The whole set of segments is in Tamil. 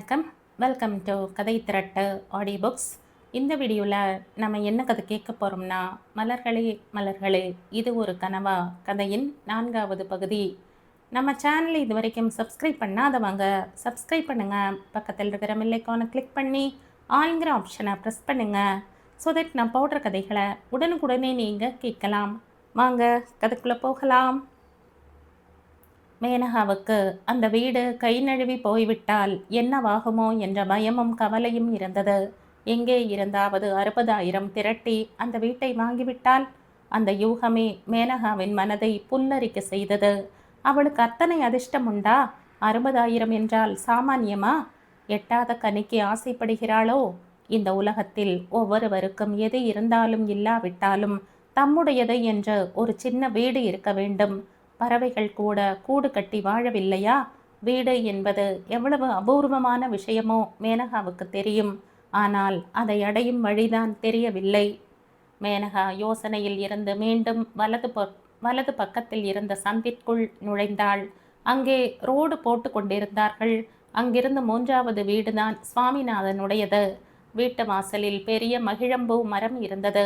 வணக்கம். வெல்கம் டு கதை திரட்டு ஆடியோ புக்ஸ். இந்த வீடியோவில் நம்ம என்ன கதை கேட்க போகிறோம்னா, மலர்களே மலர்களே இது ஒரு கனவா கதையின் 4வது பகுதி. நம்ம சேனலை இது வரைக்கும் சப்ஸ்கிரைப் பண்ணாதவங்க சப்ஸ்கிரைப் பண்ணுங்கள். பக்கத்தில் இருக்கிற மில்லைக்கானை கிளிக் பண்ணி ஆளுங்கிற ஆப்ஷனை ப்ரெஸ் பண்ணுங்கள். ஸோ தட் நான் போடுற கதைகளை உடனுக்குடனே நீங்கள் கேட்கலாம். வாங்க கதைக்குள்ளே போகலாம். மேனகாவுக்கு அந்த வீடு கை நழுவி போய்விட்டால் என்னவாகுமோ என்ற பயமும் கவலையும் இருந்தது. எங்கே இருந்தாவது 60,000 திரட்டி அந்த வீட்டை வாங்கிவிட்டால் அந்த யூகமே மேனகாவின் மனதை புல்லரிக்க செய்தது. அவளுக்கு அத்தனை அதிர்ஷ்டம் உண்டா? 60,000 என்றால் சாமானியமா? எட்டாத கனிக்கு ஆசைப்படுகிறாளோ? இந்த உலகத்தில் ஒவ்வொருவருக்கும் எது இருந்தாலும் இல்லாவிட்டாலும் தம்முடையது என்று ஒரு சின்ன வீடு இருக்க வேண்டும். பறவைகள் கூட கூடு கட்டி வாழவில்லையா? வீடு என்பது எவ்வளவு அபூர்வமான விஷயமோ மேனகாவுக்கு தெரியும். ஆனால் அதை அடையும் வழிதான் தெரியவில்லை. மேனகா யோசனையில் இருந்து மீண்டும் வலது பக்கத்தில் இருந்த சந்திற்குள் நுழைந்தாள். அங்கே ரோடு போட்டு கொண்டிருந்தார்கள். அங்கிருந்து 3வது வீடுதான் சுவாமிநாதனுடையது. வீட்டு வாசலில் பெரிய மகிழம்பூ மரம் இருந்தது.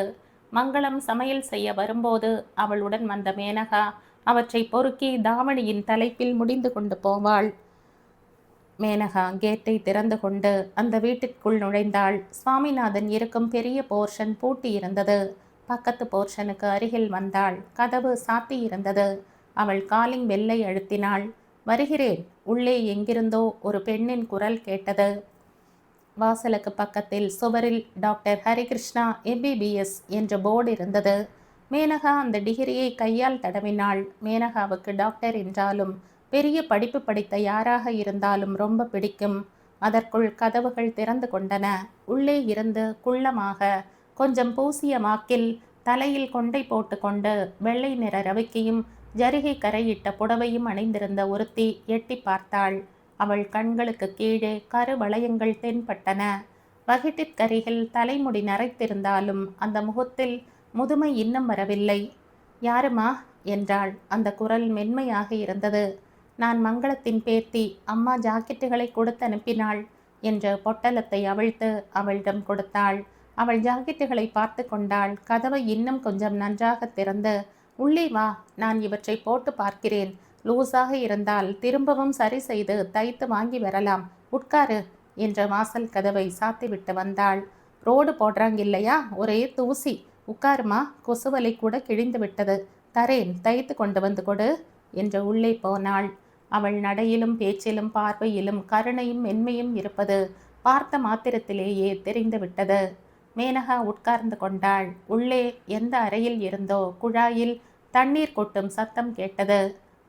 மங்களம் சமையல் செய்ய வரும்போது அவளுடன் வந்த மேனகா அவற்றை பொறுக்கி தாவணியின் தலைப்பில் முடிந்து கொண்டு போவாள். மேனகா கேட்டை திறந்து கொண்டு அந்த வீட்டிற்குள் நுழைந்தாள். சுவாமிநாதன் இருக்கும் பெரிய போர்ஷன் பூட்டி இருந்தது. பக்கத்து போர்ஷனுக்கு அருகில் வந்தாள். கதவு சாத்தி இருந்தது. அவள் காலிங் பெல்லை அழுத்தினாள். வருகிறேன். உள்ளே எங்கிருந்தோ ஒரு பெண்ணின் குரல் கேட்டது. வாசலுக்கு பக்கத்தில் சுவரில் டாக்டர் ஹரிகிருஷ்ணா MBBS என்ற போர்டு இருந்தது. மேனகா அந்த டிகிரியை கையால் தடவினாள். மேனகாவுக்கு டாக்டர் என்றாலும் பெரிய படிப்பு படித்த யாராக இருந்தாலும் ரொம்ப பிடிக்கும். அதற்குள் கதவுகள் திறந்து கொண்டன. உள்ளே இருந்து குள்ளமாக கொஞ்சம் பூசிய வாக்கில் தலையில் கொண்டை போட்டுக்கொண்டு வெள்ளை நிற ரவிக்கையும் ஜரிகை கரையிட்ட புடவையும் அணிந்திருந்த ஒருத்தி எட்டி பார்த்தாள். அவள் கண்களுக்கு கீழே கரு வளையங்கள் தென்பட்டன. வகிட்டிற்கருகில் தலைமுடி நரைத்திருந்தாலும் அந்த முகத்தில் முதுமை இன்னும் வரவில்லை. யாருமா என்றாள். அந்த குரல் மென்மையாக இருந்தது. நான் மங்களத்தின் பேத்தி. அம்மா ஜாக்கெட்டுகளை கொடுத்து அனுப்பினாள் என்ற பொட்டலத்தை அவிழ்த்து அவளிடம் கொடுத்தாள். அவள் ஜாக்கெட்டுகளை பார்த்து கொண்டாள். கதவை இன்னும் கொஞ்சம் நன்றாக திறந்து, உள்ளே வா, நான் இவற்றை போட்டு பார்க்கிறேன். லூஸாக இருந்தால் திரும்பவும் சரி செய்து தைத்து வாங்கி வரலாம். உட்காரு என்ற வாசல் கதவை சாத்திவிட்டு வந்தாள். ரோடு போடுறாங்க இல்லையா, ஒரே தூசி. உட்காருமா, கொசுவலை கூட கிழிந்து விட்டது. தரேன், தைத்து கொண்டு வந்து கொடு என்று உள்ளே போனாள். அவள் நடையிலும் பேச்சிலும் பார்வையிலும் கருணையும் மென்மையும் இருப்பது பார்த்த மாத்திரத்திலேயே தெரிந்துவிட்டது. மேனகா உட்கார்ந்து கொண்டாள். உள்ளே எந்த அறையில் இருந்தோ குழாயில் தண்ணீர் கொட்டும் சத்தம் கேட்டது.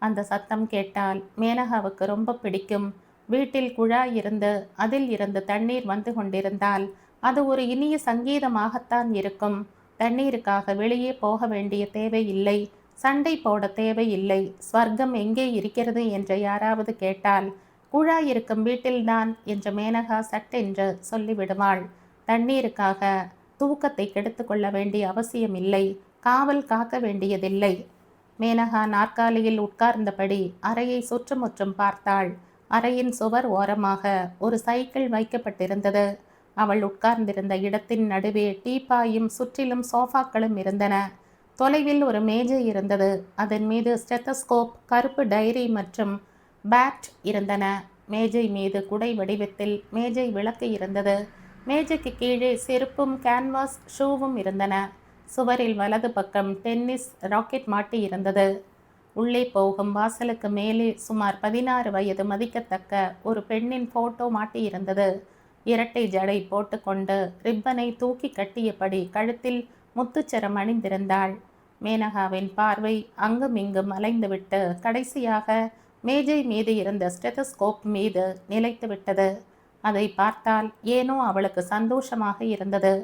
அந்த சத்தம் கேட்டால் மேனகாவுக்கு ரொம்ப பிடிக்கும். வீட்டில் குழாய் இருந்து அதில் இருந்து தண்ணீர் வந்து கொண்டிருந்தால் அது ஒரு இனிய சங்கீதமாகத்தான் இருக்கும். தண்ணீருக்காக வெளியே போக வேண்டிய தேவையில்லை. சண்டை போட தேவையில்லை. ஸ்வர்க்கம் எங்கே இருக்கிறது என்று யாராவது கேட்டால் குழாய் இருக்கும் வீட்டில்தான் என்று மேனகா சட்டென்று சொல்லிவிடுவாள். தண்ணீருக்காக தூக்கத்தை கெடுத்து கொள்ள வேண்டிய அவசியம் இல்லை. காவல் காக்க வேண்டியதில்லை. மேனகா நாற்காலியில் உட்கார்ந்தபடி அறையை சுற்றுமுற்றும் பார்த்தாள். அறையின் சுவர் ஓரமாக ஒரு சைக்கிள் வைக்கப்பட்டிருந்தது. அவள் உட்கார்ந்திருந்த இடத்தின் நடுவே டீப்பாயும் சுற்றிலும் சோஃபாக்களும் இருந்தன. தொலைவில் ஒரு மேஜை இருந்தது. அதன் மீது ஸ்டெத்தஸ்கோப், கருப்பு டைரி மற்றும் பேட் இருந்தன. மேஜை மீது குடை வடிவத்தில் மேஜை விளக்கு இருந்தது. மேஜைக்கு கீழே செருப்பும் கேன்வாஸ் ஷூவும் இருந்தன. சுவரில் வலது பக்கம் டென்னிஸ் ராக்கெட் மாட்டி இருந்தது. உள்ளே போகும் வாசலுக்கு மேலே சுமார் 16 வயது மதிக்கத்தக்க ஒரு பெண்ணின் போட்டோ மாட்டி இருந்தது. இரட்டை ஜடை போட்டுக்கொண்டு ரிப்பனை தூக்கி கட்டியபடி கழுத்தில் முத்துச்சரம் அணிந்திருந்தாள். மேனகாவின் பார்வை அங்குமிங்கும் அலைந்துவிட்டு கடைசியாக மேஜை மீது இருந்த ஸ்டெத்தஸ்கோப் மீது நிலைத்துவிட்டது. அதை பார்த்தால் ஏனோ அவளுக்கு சந்தோஷமாக இருந்தது.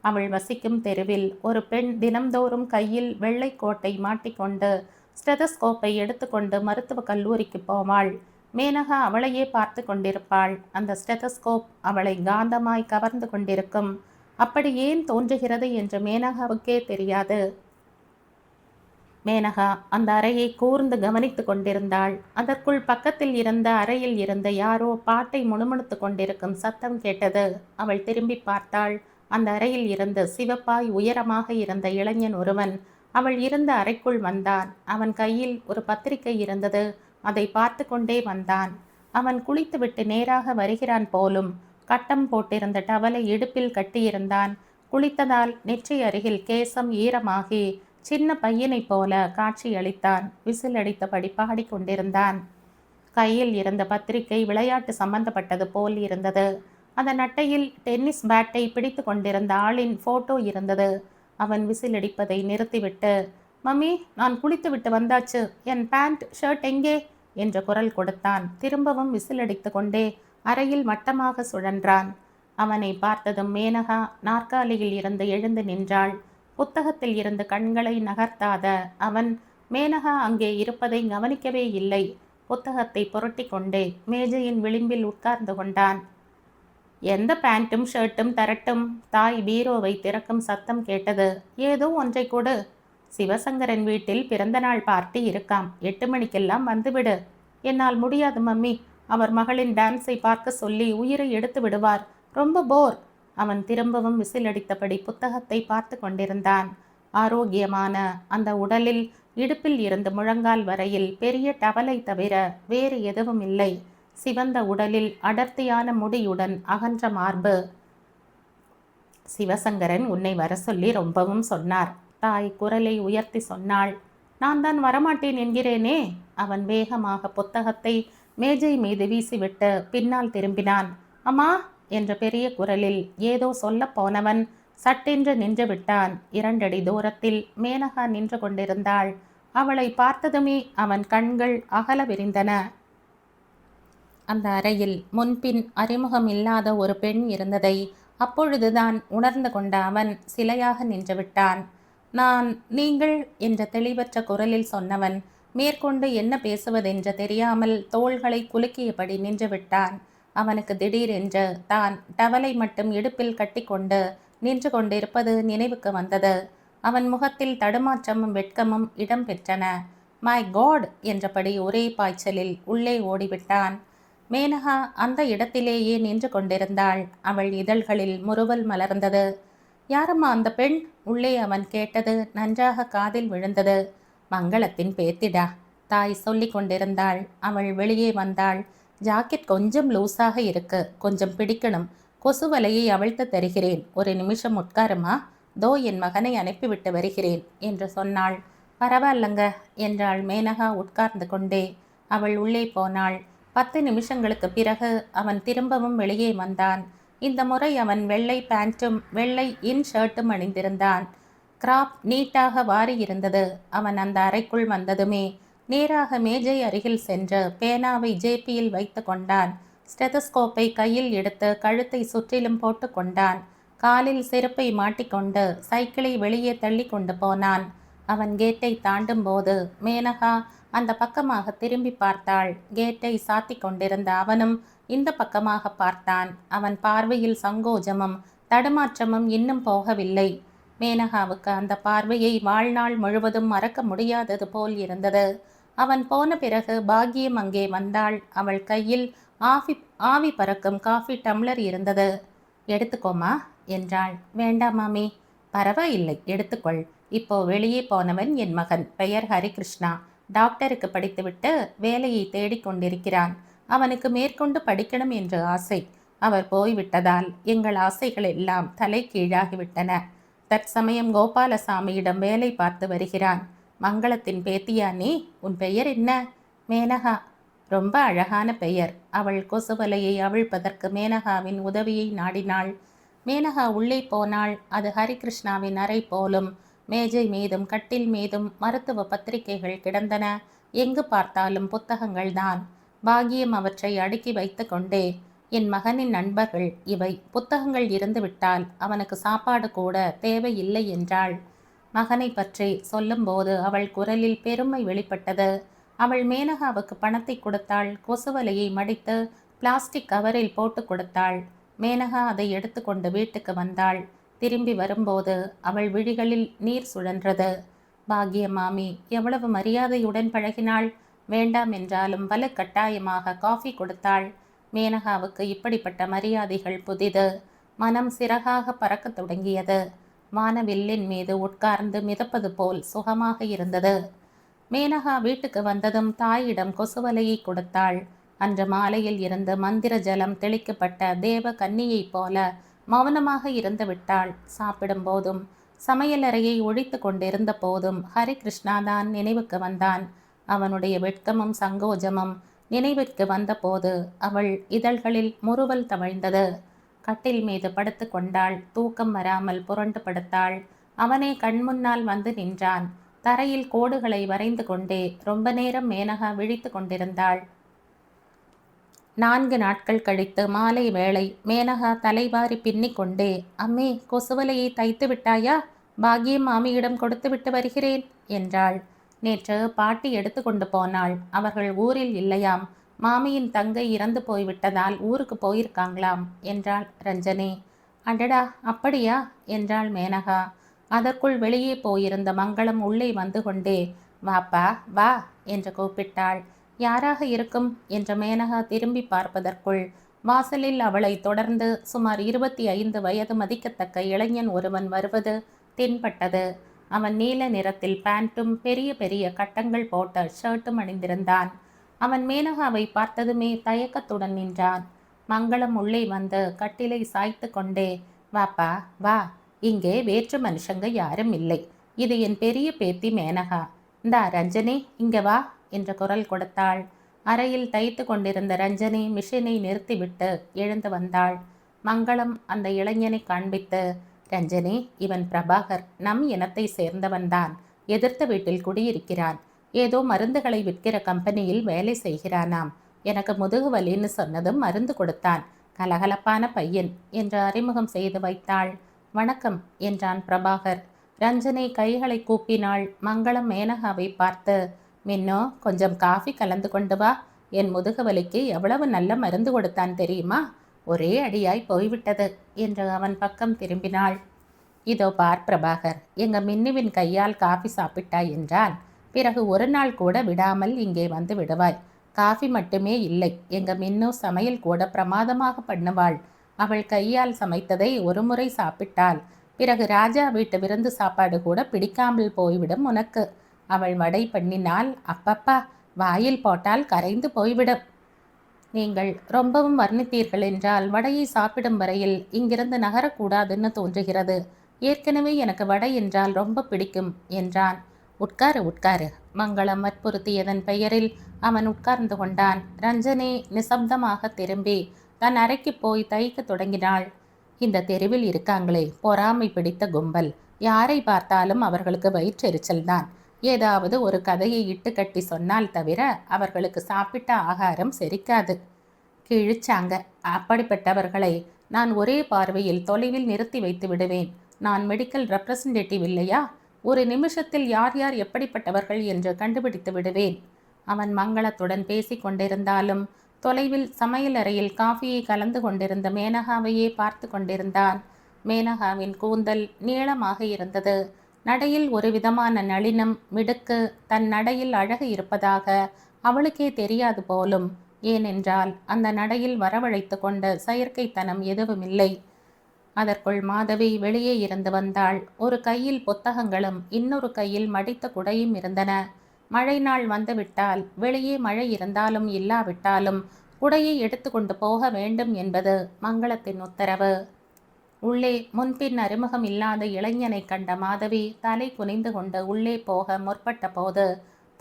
அவள் வசிக்கும் தெருவில் ஒரு பெண் தினம்தோறும் கையில் வெள்ளை கோட்டை மாட்டிக்கொண்டு ஸ்டெத்தஸ்கோப்பை எடுத்துக்கொண்டு மருத்துவக் கல்லூரிக்கு போவாள். மேனகா அவளையே பார்த்து கொண்டிருப்பாள். அந்த ஸ்டெத்தஸ்கோப் அவளை காந்தமாய் கவர்ந்து கொண்டிருக்கும். அப்படி ஏன் தோன்றுகிறது என்று மேனகாவுக்கே தெரியாது. மேனகா அந்த அறையை கூர்ந்து கவனித்து கொண்டிருந்தாள். அதற்குள் பக்கத்தில் இருந்த அறையில் இருந்த யாரோ பாட்டை முணுமுணுத்து கொண்டிருக்கும் சத்தம் கேட்டது. அவள் திரும்பி பார்த்தாள். அந்த அறையில் இருந்து சிவப்பாய் உயரமாக இருந்த இளைஞன் ஒருவன் அவள் இருந்த அறைக்குள் வந்தான். அவன் கையில் ஒரு பத்திரிகை இருந்தது. அதை பார்த்து கொண்டே வந்தான். அவன் குளித்துவிட்டு நேராக வருகிறான் போலும். கட்டம் போட்டிருந்த டவலை இடுப்பில் கட்டியிருந்தான். குளித்ததால் நெற்றி அருகில் கேசம் ஈரமாகி சின்ன பையனைப் போல காட்சியளித்தான். விசில் அடித்தபடி பாடிக்கொண்டிருந்தான். கையில் இருந்த பத்திரிகை விளையாட்டு சம்பந்தப்பட்டது போல் இருந்தது. அதன் அட்டையில் டென்னிஸ் பேட்டை பிடித்து கொண்டிருந்த ஆளின் போட்டோ இருந்தது. அவன் விசில் அடிப்பதை நிறுத்திவிட்டு, மம்மி, நான் குளித்துவிட்டு வந்தாச்சு, என் பேண்ட் ஷர்ட் எங்கே என்ற குரல் கொடுத்தான். திரும்பவும் விசில் அடித்து கொண்டே அறையில் மட்டமாக சுழன்றான். அவனை பார்த்ததும் மேனகா நாற்காலியில் இருந்து எழுந்து நின்றாள். புத்தகத்தில் இருந்து கண்களை நகர்த்தாத அவன் மேனகா அங்கே இருப்பதை கவனிக்கவே இல்லை. புத்தகத்தை புரட்டி கொண்டே மேஜையின் விளிம்பில் உட்கார்ந்து கொண்டான். எந்த பேண்ட்டும் ஷர்ட்டும் தரட்டும்? தாய் பீரோவை திறக்கும் சத்தம் கேட்டது. ஏதோ ஒன்றை கொடு. சிவசங்கரன் வீட்டில் பிறந்தநாள் பார்ட்டி இருக்காம். 8 மணிக்கெல்லாம் வந்துவிடு. என்னால் முடியாது மம்மி. அவர் மகளின் டான்ஸை பார்க்க சொல்லி உயிரை எடுத்து விடுவார். ரொம்ப போர். அவன் திரும்பவும் விசில் அடித்தபடி புத்தகத்தை பார்த்து கொண்டிருந்தான். ஆரோக்கியமான அந்த உடலில் இடுப்பில் இருந்து முழங்கால் வரையில் பெரிய டவலை தவிர வேறு எதுவும் இல்லை. சிவந்த உடலில் அடர்த்தியான முடியுடன் அகன்ற மார்பு. சிவசங்கரன் உன்னை வர சொல்லி ரொம்பவும் சொன்னார். தாய் குரலை உயர்த்தி சொன்னாள். நான் தான் வரமாட்டேன் என்கிறேனே. அவன் வேகமாக புத்தகத்தை மேஜை மீது வீசிவிட்டு பின்னால் திரும்பினான். அம்மா என்ற பெரிய குரலில் ஏதோ சொல்ல போனவன் சட்டென்று நின்று விட்டான். 2 அடி தூரத்தில் மேனகா நின்று கொண்டிருந்தாள். அவளை பார்த்ததுமே அவன் கண்கள் அகல விரிந்தன. அந்த அறையில் முன்பின் அறிமுகம் இல்லாத ஒரு பெண் இருந்ததை அப்பொழுதுதான் உணர்ந்து கொண்ட அவன் சிலையாக நின்று விட்டான். நீங்கள் என்ற தெளிவற்ற குரலில் சொன்னவன் மேற்கொண்டு என்ன பேசுவதென்று தெரியாமல் தோள்களை குலுக்கியபடி நின்று விட்டான். அவனுக்கு திடீரென்று தான் டவலை மட்டும் இடுப்பில் கட்டிக்கொண்டு நின்று கொண்டிருப்பது நினைவுக்கு வந்தது. அவன் முகத்தில் தடுமாற்றமும் வெட்கமும் இடம் பெற்றன. மை காட் என்றபடி ஒரே பாய்ச்சலில் உள்ளே ஓடிவிட்டான். மேனகா அந்த இடத்திலேயே நின்று கொண்டிருந்தாள். அவள் இதழ்களில் முறுவல் மலர்ந்தது. யாரம்மா அந்த பெண்? உள்ளே அவன் கேட்டது நன்றாக காதில் விழுந்தது. மங்களத்தின் பேத்திடா, தாய் சொல்லி கொண்டிருந்தாள். அவள் வெளியே வந்தாள். ஜாக்கெட் கொஞ்சம் லூஸாக இருக்கு, கொஞ்சம் பிடிக்கணும். கொசு வலையை அவிழ்த்து தருகிறேன், ஒரு நிமிஷம் உட்காருமா, தோ என் மகனை அனுப்பிவிட்டு வருகிறேன் என்று சொன்னாள். பரவாயில்லங்க என்றாள் மேனகா உட்கார்ந்து கொண்டே. அவள் உள்ளே போனாள். 10 நிமிஷங்களுக்கு பிறகு அவன் திரும்பவும் வெளியே வந்தான். இந்த முறை அவன் வெள்ளை பேண்ட்டும் வெள்ளை இன் ஷர்ட்டும் அணிந்திருந்தான். கிராப் நீட்டாக வாரி இருந்தது. அவன் அந்த அறைக்குள் வந்ததுமே நேராக மேஜை அருகில் சென்று பேனாவை ஜேபியில் வைத்து கொண்டான். ஸ்டெதஸ்கோப்பை கையில் எடுத்து கழுத்தை சுற்றிலும் போட்டு கொண்டான். காலில் செருப்பை மாட்டிக்கொண்டு சைக்கிளை வெளியே தள்ளி கொண்டு போனான். அவன் கேட்டை தாண்டும் போது மேனகா அந்த பக்கமாக திரும்பி பார்த்தாள். கேட்டை சாத்தி கொண்டிருந்த அவனும் இந்த பக்கமாக பார்த்தான். அவன் பார்வையில் சங்கோஜமும் தடுமாற்றமும் இன்னும் போகவில்லை. மேனகாவுக்கு அந்த பார்வையை வாழ்நாள் முழுவதும் மறக்க முடியாதது போல் இருந்தது. அவன் போன பிறகு பாக்கியம் அங்கே வந்தாள். அவள் கையில் ஆவி பறக்கும் காஃபி டம்ளர் இருந்தது. எடுத்துக்கோமா என்றாள். வேண்டாம் மாமி. பரவாயில்லை, எடுத்துக்கொள். இப்போ வெளியே போனவன் என் மகன், பெயர் ஹரிகிருஷ்ணா. டாக்டருக்கு படித்துவிட்டு வேலையை தேடிக்கொண்டிருக்கிறான். அவனுக்கு மேற்கொண்டு படிக்கணும் என்று ஆசை. அவர் போய்விட்டதால் எங்கள் ஆசைகள் எல்லாம் தலை கீழாகிவிட்டன. தற்சமயம் கோபாலசாமியிடம் வேலை பார்த்து வருகிறான். மங்களத்தின் பேத்தியா நீ? உன் பெயர் என்ன? மேனகா. ரொம்ப அழகான பெயர். அவள் கொசுவலையை அவிழ்ப்பதற்கு மேனகாவின் உதவியை நாடினாள். மேனகா உள்ளே போனாள். அது ஹரிகிருஷ்ணாவின் அறை போலும். மேஜை மீதும் கட்டில் மீதும் மருத்துவ பத்திரிகைகள் கிடந்தன. எங்கு பார்த்தாலும் புத்தகங்கள்தான். பாக்கியம் அவற்றை அடுக்கி வைத்து கொண்டே, என் மகனின் நண்பர்கள் இவை. புத்தகங்கள் இருந்துவிட்டால் அவனுக்கு சாப்பாடு கூட தேவையில்லை என்றாள். மகனை பற்றி சொல்லும்போது அவள் குரலில் பெருமை வெளிப்பட்டது. அவள் மேனகாவுக்கு பணத்தை கொடுத்தாள். கொசுவலையை மடித்து பிளாஸ்டிக் கவரில் போட்டு கொடுத்தாள். மேனகா அதை எடுத்துக்கொண்டு வீட்டுக்கு வந்தாள். திரும்பி வரும்போது அவள் விழிகளில் நீர் சுழன்றது. பாக்கிய மாமி எவ்வளவு மரியாதையுடன் பழகினாள். வேண்டாம் என்றாலும் வலுக்கட்டாயமாக காஃபி கொடுத்தாள். மேனகாவுக்கு இப்படிப்பட்ட மரியாதைகள் புதிது. மனம் சிறகாக பறக்கத் தொடங்கியது. வானவில்லின் மீது உட்கார்ந்து மிதப்பது போல் சுகமாக இருந்தது. மேனகா வீட்டுக்கு வந்ததும் தாயிடம் கொசுவலையை கொடுத்தாள். அன்று மாலையில் இருந்து மந்திர ஜலம் தெளிக்கப்பட்ட தேவ கன்னியைப் போல மௌனமாக இருந்து விட்டாள். சாப்பிடும் போதும் சமையலறையை ஒழித்து கொண்டிருந்த போதும் ஹரிகிருஷ்ணா தான் நினைவுக்கு வந்தான். அவனுடைய வெட்கமும் சங்கோஜமும் நினைவிற்கு வந்தபோது அவள் இதழ்களில் முறுவல் தவழ்ந்தது. கட்டில் மீது படுத்து கொண்டாள். தூக்கம் வராமல் புரண்டு படுத்தாள். அவனே கண்முன்னால் வந்து நின்றான். தரையில் கோடுகளை வரைந்து கொண்டே ரொம்ப நேரம் மேனகா விழித்து கொண்டிருந்தாள். 4 நாட்கள் கழித்து மாலை வேளை மேனகா தலைவாரி பின்னிக் கொண்டே, அம்மே, கொசுவலையை தைத்து விட்டாயா? பாக்கியம் மாமியிடம் கொடுத்து விட்டு வருகிறேன் என்றாள். நேற்று பாட்டி எடுத்து கொண்டு போனாள். அவர்கள் ஊரில் இல்லையாம். மாமியின் தங்கை இறந்து போய்விட்டதால் ஊருக்கு போயிருக்காங்களாம் என்றாள் ரஞ்சனி. அடடா, அப்படியா என்றாள் மேனகா. அதற்குள் வெளியே போயிருந்த மங்களம் உள்ளே வந்து கொண்டே, வாப்பா வா என்று கூப்பிட்டாள். யாராக இருக்கும் என்ற மேனகா திரும்பி பார்ப்பதற்குள் வாசலில் அவளை தொடர்ந்து சுமார் 25 வயது மதிக்கத்தக்க இளைஞன் ஒருவன் வருவது தென்பட்டது. அவன் நீல நிறத்தில் பேண்ட்டும் பெரிய பெரிய கட்டங்கள் போட்ட ஷர்ட்டும் அணிந்திருந்தான். அவன் மேனகாவை பார்த்ததுமே தயக்கத்துடன் நின்றான். மங்களம் உள்ளே வந்து கட்டிலை சாய்த்து கொண்டே, வாப்பா வா, இங்கே வேற்று மனுஷங்க யாரும் இல்லை. இது என் பெரிய பேத்தி மேனகா. இந்தா ரஞ்சனி, இங்க வா என்ற குரல் கொடுத்தாள். அறையில் தைத்து கொண்டிருந்த ரஞ்சனி மிஷினை நிறுத்திவிட்டு எழுந்து வந்தாள். மங்களம் அந்த இளைஞனை காண்பித்து, ரஞ்சனி, இவன் பிரபாகர், நம் இனத்தை சேர்ந்தவன்தான். எதிர்த்த வீட்டில் குடியிருக்கிறான். ஏதோ மருந்துகளை விற்கிற கம்பெனியில் வேலை செய்கிறானாம். எனக்கு முதுகு வலின்னு சொன்னதும் மருந்து கொடுத்தான். கலகலப்பான பையன் என்று அறிமுகம் செய்து வைத்தாள். வணக்கம் என்றான் பிரபாகர். ரஞ்சனி கைகளை கூப்பினாள். மங்களம் மேனகாவை பார்த்து, மின்னோ, கொஞ்சம் காஃபி கலந்து கொண்டு வா. என் முதுகு வலிக்கு எவ்வளவு நல்ல மருந்து கொடுத்தான் தெரியுமா? ஒரே அடியாய் போய்விட்டது என்று அவன் பக்கம் திரும்பினாள். இதோ பார் பிரபாகர், எங்க மின்னுவின் கையால் காஃபி சாப்பிட்டாய் என்றால் பிறகு ஒரு நாள் கூட விடாமல் இங்கே வந்து விடுவாய். காஃபி மட்டுமே இல்லை, எங்க மின்னு சமையல் கூட பிரமாதமாக பண்ணுவாள். அவள் கையால் சமைத்ததை ஒரு முறை சாப்பிட்டாள் பிறகு ராஜா வீட்டு விருந்து சாப்பாடு கூட பிடிக்காமல் போய்விடும் உனக்கு. அவள் வடை பண்ணினால் அப்பப்பா, வாயில் போட்டால் கரைந்து போய்விடும். நீங்கள் ரொம்பவும் வர்ணித்தீர்கள் என்றால் வடையை சாப்பிடும் வரையில் இங்கிருந்து நகரக்கூடாதுன்னு தோன்றுகிறது. ஏற்கனவே எனக்கு வடை என்றால் ரொம்ப பிடிக்கும் என்றான். உட்காரு உட்காரு. மங்களம் வற்புறுத்தியதன் பெயரில் அவன் உட்கார்ந்து கொண்டான். ரஞ்சனி நிசப்தமாக திரும்பி தன் அறைக்கு போய் தைக்க தொடங்கினாள். இந்த தெருவில் இருக்காங்களே பொறாமை பிடித்த கும்பல், யாரை பார்த்தாலும் அவர்களுக்கு வயிற்றெரிச்சல் தான். ஏதாவது ஒரு கதையை இட்டு கட்டி சொன்னால் தவிர அவர்களுக்கு சாப்பிட்ட ஆகாரம் செரிக்காது. கிழிச்சாங்க. அப்படிப்பட்டவர்களை நான் ஒரே பார்வையில் தொலைவில் நிறுத்தி வைத்து விடுவேன். நான் மெடிக்கல் ரெப்ரசன்டேட்டிவ் இல்லையா? ஒரு நிமிஷத்தில் யார் யார் எப்படிப்பட்டவர்கள் என்று கண்டுபிடித்து விடுவேன். அவன் மங்களத்துடன் பேசி கொண்டிருந்தாலும் தொலைவில் சமையலறையில் காஃபியை கலந்து கொண்டிருந்த மேனகாவையே பார்த்து கொண்டிருந்தான். மேனகாவின் கூந்தல் நீளமாக இருந்தது. நடையில் ஒரு விதமான நளினம், மிடுக்கு, தன் நடையில் அழகு இருப்பதாக அவளுக்கே தெரியாது போலும். ஏனென்றால் அந்த நடையில் வரவழைத்து கொண்ட செயற்கைத்தனம் எதுவுமில்லை. அதற்குள் மாதவி வெளியே இருந்து வந்தாள். ஒரு கையில் புத்தகங்களும் இன்னொரு கையில் மடித்த குடையும் இருந்தன. மழை நாள் வந்துவிட்டால் வெளியே மழை இருந்தாலும் இல்லாவிட்டாலும் குடையை எடுத்து கொண்டு போக வேண்டும் என்பது மங்களத்தின் உத்தரவு. உள்ளே முன்பின் அறிமுகம் இல்லாத இளைஞனை கண்ட மாதவி தலை குனிந்து கொண்டு உள்ளே போக முற்பட்ட போது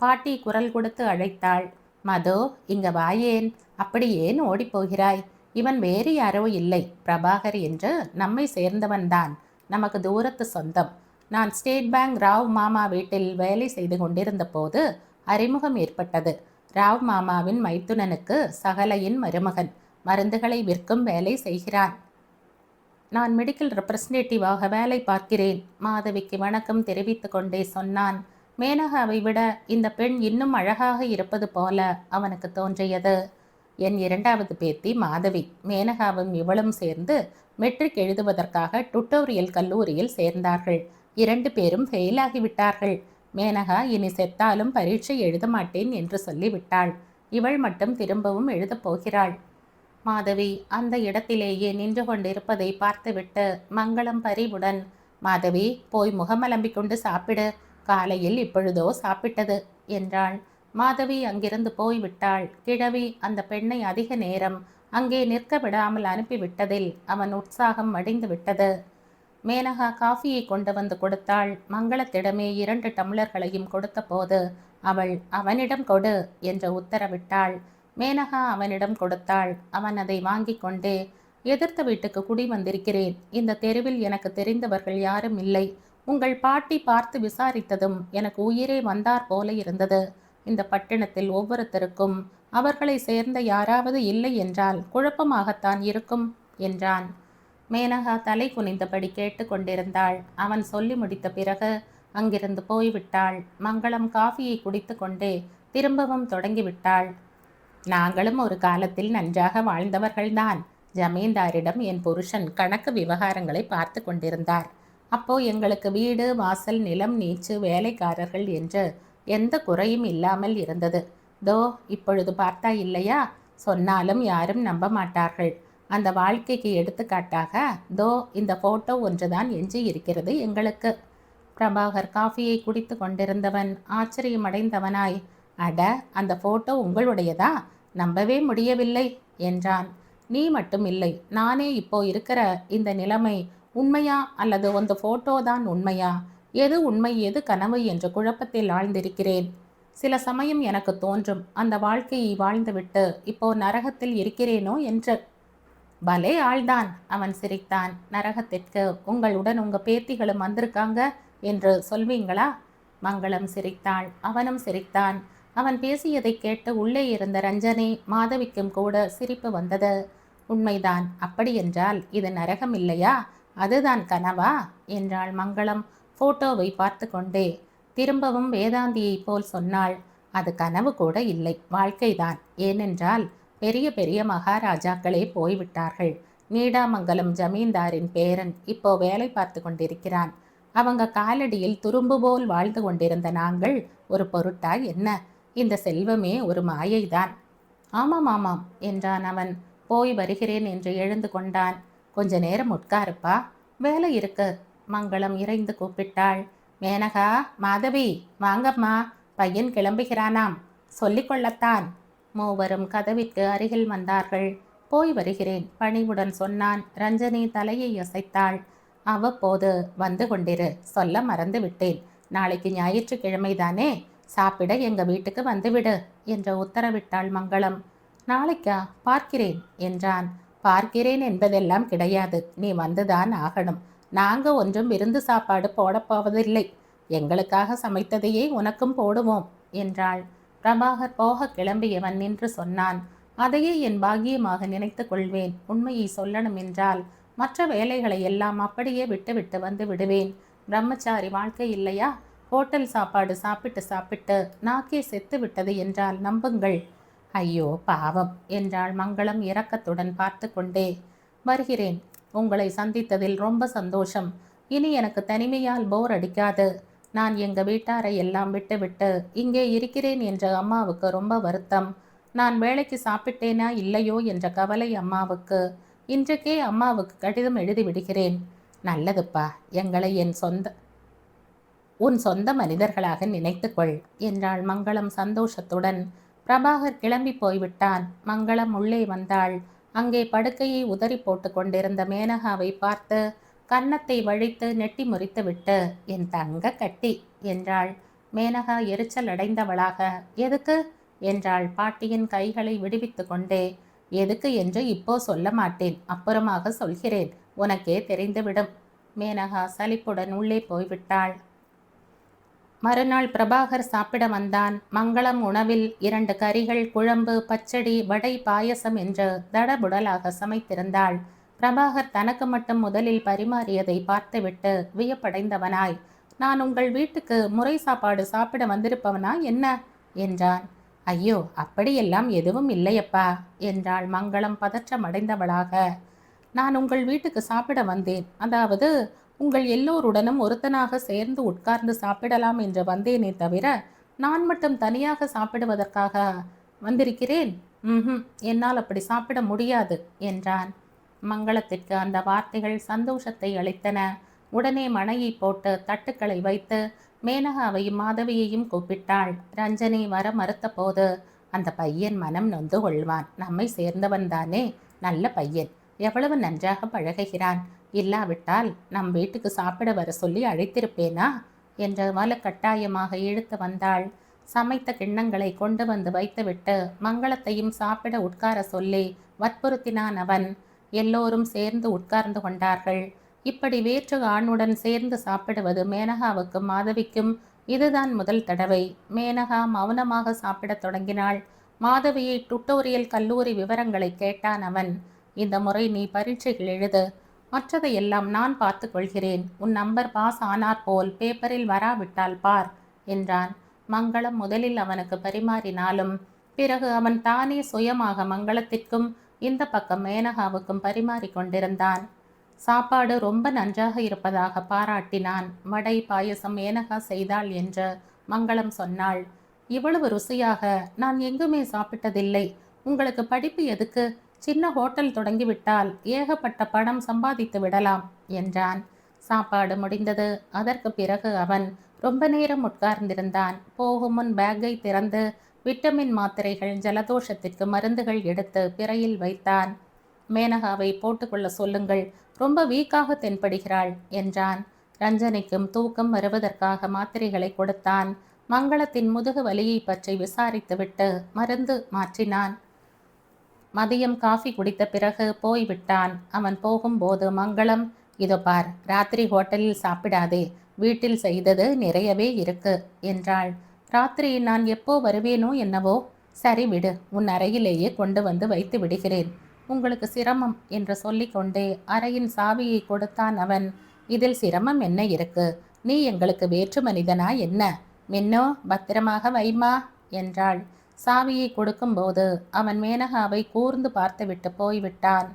பாட்டி குரல் கொடுத்து அழைத்தாள். மது, இங்க வாயேன். அப்படி ஏன் ஓடிப்போகிறாய்? இவன் வேறு யாரோ இல்லை, பிரபாகர் என்று நம்மை சேர்ந்தவன்தான். நமக்கு தூரத்து சொந்தம். நான் ஸ்டேட் பேங்க் ராவ் மாமா வீட்டில் வேலை செய்து கொண்டிருந்த போது அறிமுகம் ஏற்பட்டது. ராவ் மாமாவின் மைத்துனனுக்கு சகலையின் மருமகன். மருந்துகளை விற்கும் வேலை செய்கிறான். நான் மெடிக்கல் ரெப்ரசன்டேட்டிவாக வேலை பார்க்கிறேன். மாதவிக்கு வணக்கம் தெரிவித்து கொண்டே சொன்னான். மேனகாவை விட இந்த பெண் இன்னும் அழகாக இருப்பது போல அவனுக்கு தோன்றியது. என் 2வது பேத்தி மாதவி. மேனகாவும் இவளும் சேர்ந்து மெட்ரிக் எழுதுவதற்காக டுட்டோரியல் கல்லூரியில் சேர்ந்தார்கள். 2 பேரும் ஃபெயில் ஆகிவிட்டார்கள். மேனகா இனி செத்தாலும் பரீட்சை எழுத மாட்டேன் என்று சொல்லிவிட்டாள். இவள் மட்டும் திரும்பவும் எழுதப் போகிறாள். மாதவி அந்த இடத்திலேயே நின்று கொண்டிருப்பதை பார்த்துவிட்டு மங்களம் பரிவுடன், மாதவி போய் முகமலம்பிக் கொண்டு சாப்பிடு, காலையில் இப்பொழுதோ சாப்பிட்டது என்றாள். மாதவி அங்கிருந்து போய்விட்டாள். கிழவி அந்த பெண்ணை அதிக நேரம் அங்கே நிற்க விடாமல் அனுப்பிவிட்டதில் அவன் உற்சாகம் மடிந்து விட்டது. மேனகா காஃபியை கொண்டு வந்து கொடுத்தாள். மங்களத்திடமே 2 டம்ளர்களையும் கொடுத்த போது அவள் அவனிடம் கொடு என்று உத்தரவிட்டாள். மேனகா அவனிடம் கொடுத்தாள். அவன் அதை வாங்கி கொண்டே, எதிர்த்த வீட்டுக்கு குடி வந்திருக்கிறேன். இந்த தெருவில் எனக்கு தெரிந்தவர்கள் யாரும் இல்லை. உங்கள் பாட்டி பார்த்து விசாரித்ததும் எனக்கு உயிரே வந்தார் போல இருந்தது. இந்த பட்டணத்தில் ஒவ்வொருத்தருக்கும் அவர்களை சேர்ந்த யாராவது இல்லை என்றால் குழப்பமாகத்தான் இருக்கும் என்றான். மேனகா தலை குனிந்தபடி கேட்டு கொண்டிருந்தாள். அவன் சொல்லி முடித்த பிறகு அங்கிருந்து போய்விட்டாள். மங்களம் காஃபியை குடித்து கொண்டே திரும்பவும் தொடங்கிவிட்டாள். நாங்களும் ஒரு காலத்தில் நன்றாக வாழ்ந்தவர்கள்தான். ஜமீன்தாரிடம் என் புருஷன் கணக்கு விவகாரங்களை பார்த்து கொண்டிருந்தார். அப்போ எங்களுக்கு வீடு, வாசல், நிலம், நீச்சு, வேலைக்காரர்கள் என்று எந்த குறையும் இல்லாமல் இருந்தது. தோ இப்பொழுது பார்த்தா இல்லையா, சொன்னாலும் யாரும் நம்ப மாட்டார்கள். அந்த வாழ்க்கைக்கு எடுத்துக்காட்டாக தோ இந்த போட்டோ ஒன்றுதான் எஞ்சி இருக்கிறது எங்களுக்கு. பிரபாகர் காஃபியை குடித்து கொண்டிருந்தவன் ஆச்சரியமடைந்தவனாய், அட, அந்த போட்டோ உங்களுடையதா? நம்பவே முடியவில்லை என்றான். நீ மட்டும் இல்லை, நானே இப்போ இருக்கிற இந்த நிலைமை உண்மையா அல்லது அந்த போட்டோ தான் உண்மையா, எது உண்மை எது கனவு என்ற குழப்பத்தில் ஆழ்ந்திருக்கிறேன். சில சமயம் எனக்கு தோன்றும் அந்த வாழ்க்கையை வாழ்ந்துவிட்டு இப்போ நரகத்தில் இருக்கிறேனோ என்று. பலே ஆள்தான், அவன் சிரித்தான். நரகத்திற்கு உங்களுடன் உங்க பேத்திகளும் வந்திருக்காங்க என்று சொல்வீங்களா? மங்களம் சிரித்தாள். அவனும் சிரித்தான். அவன் பேசியதை கேட்டு உள்ளே இருந்த ரஞ்சனி, மாதவிக்கும் கூட சிரிப்பு வந்தது. உண்மைதான், அப்படியென்றால் இது நரகம் இல்லையா, அதுதான் கனவா என்றாள் மங்களம் போட்டோவை பார்த்து கொண்டே. திரும்பவும் வேதாந்தியை போல் சொன்னாள், அது கனவு கூட இல்லை, வாழ்க்கைதான். ஏனென்றால் பெரிய பெரிய மகாராஜாக்களே போய்விட்டார்கள். நீடாமங்கலம் ஜமீன்தாரின் பேரன் இப்போ வேலை பார்த்து கொண்டிருக்கிறான். அவங்க காலடியில் துரும்பு போல் வாழ்ந்து கொண்டிருந்த நாங்கள் ஒரு பொருட்டா என்ன? இந்த செல்வமே ஒரு மாயைதான். ஆமாம் ஆமாம் என்றான் அவன். போய் வருகிறேன் என்று எழுந்து கொண்டான். கொஞ்ச நேரம் உட்காருப்பா, வேலை இருக்கு. மங்களம் இறைந்து கூப்பிட்டாள். மேனகா, மாதவி, வாங்கம்மா, பையன் கிளம்புகிறானாம், சொல்லிக்கொள்ளத்தான். மூவரும் கதவிற்கு அருகில் வந்தார்கள். போய் வருகிறேன் பணிவுடன் சொன்னான். ரஞ்சனி தலையை அசைத்தாள். அவ்வப்போது வந்து கொண்டிரு, சொல்ல மறந்து விட்டேன். நாளைக்கு ஞாயிற்றுக்கிழமைதானே, சாப்பிட எங்க வீட்டுக்கு வந்துவிடு என்று உத்தரவிட்டாள் மங்களம். நாளைக்கா? பார்க்கிறேன் என்றான். பார்க்கிறேன் என்பதெல்லாம் கிடையாது, நீ வந்துதான் ஆகணும். நாங்க ஒன்றும் விருந்து சாப்பாடு போடப்போவதில்லை. எங்களுக்காக சமைத்ததையே உனக்கும் போடுவோம் என்றாள். பிரபாகர் போக கிளம்பியவன் நின்று சொன்னான். அதையே என் பாக்கியமாக நினைத்து கொள்வேன். உண்மையை சொல்லணும் என்றால் மற்ற வேலைகளை எல்லாம் அப்படியே விட்டு வந்து விடுவேன். பிரம்மச்சாரி வாழ்க்கை இல்லையா? ஹோட்டல் சாப்பாடு சாப்பிட்டு சாப்பிட்டு நாக்கே செத்து விட்டது என்றால் நம்புங்கள். ஐயோ பாவம் என்றாள் மங்களம் இரக்கத்துடன் பார்த்து கொண்டே. வருகிறேன். உங்களை சந்தித்ததில் ரொம்ப சந்தோஷம். இனி எனக்கு தனிமையால் போர் அடிக்காது. நான் எங்க வீட்டாரை எல்லாம் விட்டுவிட்டு இங்கே இருக்கிறேன் என்ற அம்மாவுக்கு ரொம்ப வருத்தம். நான் வேலைக்கு சாப்பிட்டேனா இல்லையோ என்ற கவலை அம்மாவுக்கு. இன்றைக்கே அம்மாவுக்கு கடிதம் எழுதி விடுகிறேன். நல்லதுப்பா, எங்களை உன் சொந்த மனிதர்களாக நினைத்துக்கொள் என்றாள் மங்களம் சந்தோஷத்துடன். பிரபாகர் கிளம்பி போய்விட்டான். மங்களம் உள்ளே வந்தாள். அங்கே படுக்கையை உதறி போட்டு கொண்டிருந்த மேனகாவை பார்த்து கன்னத்தை வழித்து நெட்டி முறித்து விட்டு, என் தங்க கட்டி என்றாள். மேனகா எரிச்சல் அடைந்தவளாக, எதுக்கு என்றாள். பாட்டியின் கைகளை விடுவித்து கொண்டே, எதுக்கு என்று இப்போ சொல்ல மாட்டேன், அப்புறமாக சொல்கிறேன், உனக்கே தெரிந்துவிடும். மேனகா சலிப்புடன் உள்ளே போய்விட்டாள். மறுநாள் பிரபாகர் சாப்பிட வந்தான். மங்களம் உணவில் 2 கறிகள், குழம்பு, பச்சடி, வடை, பாயசம் என்று தடபுடலாக சமைத்திருந்தாள். பிரபாகர் தனக்கு மட்டும் முதலில் பரிமாறியதை பார்த்துவிட்டு வியப்படைந்தவனாய், நான் உங்கள் வீட்டுக்கு முறை சாப்பாடு சாப்பிட வந்திருப்பவனா என்ன என்றான். ஐயோ, அப்படியெல்லாம் எதுவும் இல்லையப்பா என்றாள் மங்களம் பதற்றமடைந்தவளாக. நான் உங்கள் வீட்டுக்கு சாப்பிட வந்தேன். அதாவது உங்கள் எல்லோருடனும் ஒருத்தனாக சேர்ந்து உட்கார்ந்து சாப்பிடலாம் என்று வந்தேனே தவிர நான் மட்டும் தனியாக சாப்பிடுவதற்காக வந்திருக்கிறேன். என்னால் அப்படி சாப்பிட முடியாது என்றான். மங்களத்திற்கு அந்த வார்த்தைகள் சந்தோஷத்தை அளித்தன. உடனே மணையை போட்டு தட்டுக்களை வைத்து மேனகாவையும் மாதவியையும் கூப்பிட்டாள். ரஞ்சனி வர மறுத்த போது, அந்த பையன் மனம் நொந்து கொள்வான், நம்மை சேர்ந்தவன் தானே, நல்ல பையன், எவ்வளவு நன்றாக பழகுகிறான், இல்லாவிட்டால் நம் வீட்டுக்கு சாப்பிட வர சொல்லி அழைத்திருப்பேனா என்று வலுக்கட்டாயமாக இழுத்து வந்தாள். சமைத்த கிண்ணங்களை கொண்டு வந்து வைத்துவிட்டு மங்களத்தையும் சாப்பிட உட்கார சொல்லி வற்புறுத்தினான் அவன். எல்லோரும் சேர்ந்து உட்கார்ந்து கொண்டார்கள். இப்படி வேற்று ஆணுடன் சேர்ந்து சாப்பிடுவது மேனகாவுக்கும் மாதவிக்கும் இதுதான் முதல் தடவை. மேனகா மௌனமாக சாப்பிடத் தொடங்கினாள். மாதவியை டுட்டோரியல் கல்லூரி விவரங்களை கேட்டான் அவன். இந்த முறை நீ பரீட்சைகள் எழுது, மற்றதையெல்லாம் நான் பார்த்து கொள்கிறேன். உன் நம்பர் பாஸ் ஆனார் போல் பேப்பரில் வராவிட்டால் பார் என்றான். மங்களம் முதலில் அவனுக்கு பரிமாறினாலும் பிறகு அவன் தானே சுயமாக மங்களத்திற்கும் இந்த பக்கம் மேனகாவுக்கும் பரிமாறி கொண்டிருந்தான். சாப்பாடு ரொம்ப நன்றாக இருப்பதாக பாராட்டினான். வடை பாயசம் மேனகா செய்தாள் என்று மங்களம் சொன்னாள். இவ்வளவு ருசியாக நான் எங்குமே சாப்பிட்டதில்லை. உங்களுக்கு படிப்பு எதுக்கு? சின்ன ஹோட்டல் தொடங்கிவிட்டால் ஏகப்பட்ட பணம் சம்பாதித்து விடலாம் என்றான். சாப்பாடு முடிந்தது. அதற்கு பிறகு அவன் ரொம்ப நேரம் உட்கார்ந்திருந்தான். போகும் முன் பேக்கை திறந்து விட்டமின் மாத்திரைகள், ஜலதோஷத்திற்கு மருந்துகள் எடுத்து பிறையில் வைத்தான். மேனகாவை போட்டுக்கொள்ள சொல்லுங்கள், ரொம்ப வீக்காக தென்படுகிறாள் என்றான். ரஞ்சனிக்கும் தூக்கம் வருவதற்காக மாத்திரைகளை கொடுத்தான். மங்களத்தின் முதுகு வலியை பற்றி விசாரித்துவிட்டு மருந்து மாற்றினான். மதியம் காஃபி குடித்த பிறகு போய்விட்டான். அவன் போகும்போது மங்களம், இதோ பார், ராத்திரி ஹோட்டலில் சாப்பிடாதே, வீட்டில் செய்தது நிறையவே இருக்கு என்றாள். ராத்திரி நான் எப்போ வருவேனோ என்னவோ. சரி விடு, உன் அறையிலேயே கொண்டு வந்து வைத்து விடுகிறேன், உங்களுக்கு சிரமம் என்று சொல்லிக்கொண்டே அறையின் சாவியை கொடுத்தான் அவன். இதில் சிரமம் என்ன இருக்கு? நீ எங்களுக்கு வேற்று மனிதனா என்ன? மின்னோ, பத்திரமாக வைமா என்றாள். சாவியை கொடுக்கும்போது அவன் மேனகாவை கூர்ந்து பார்த்துவிட்டு போய்விட்டான்.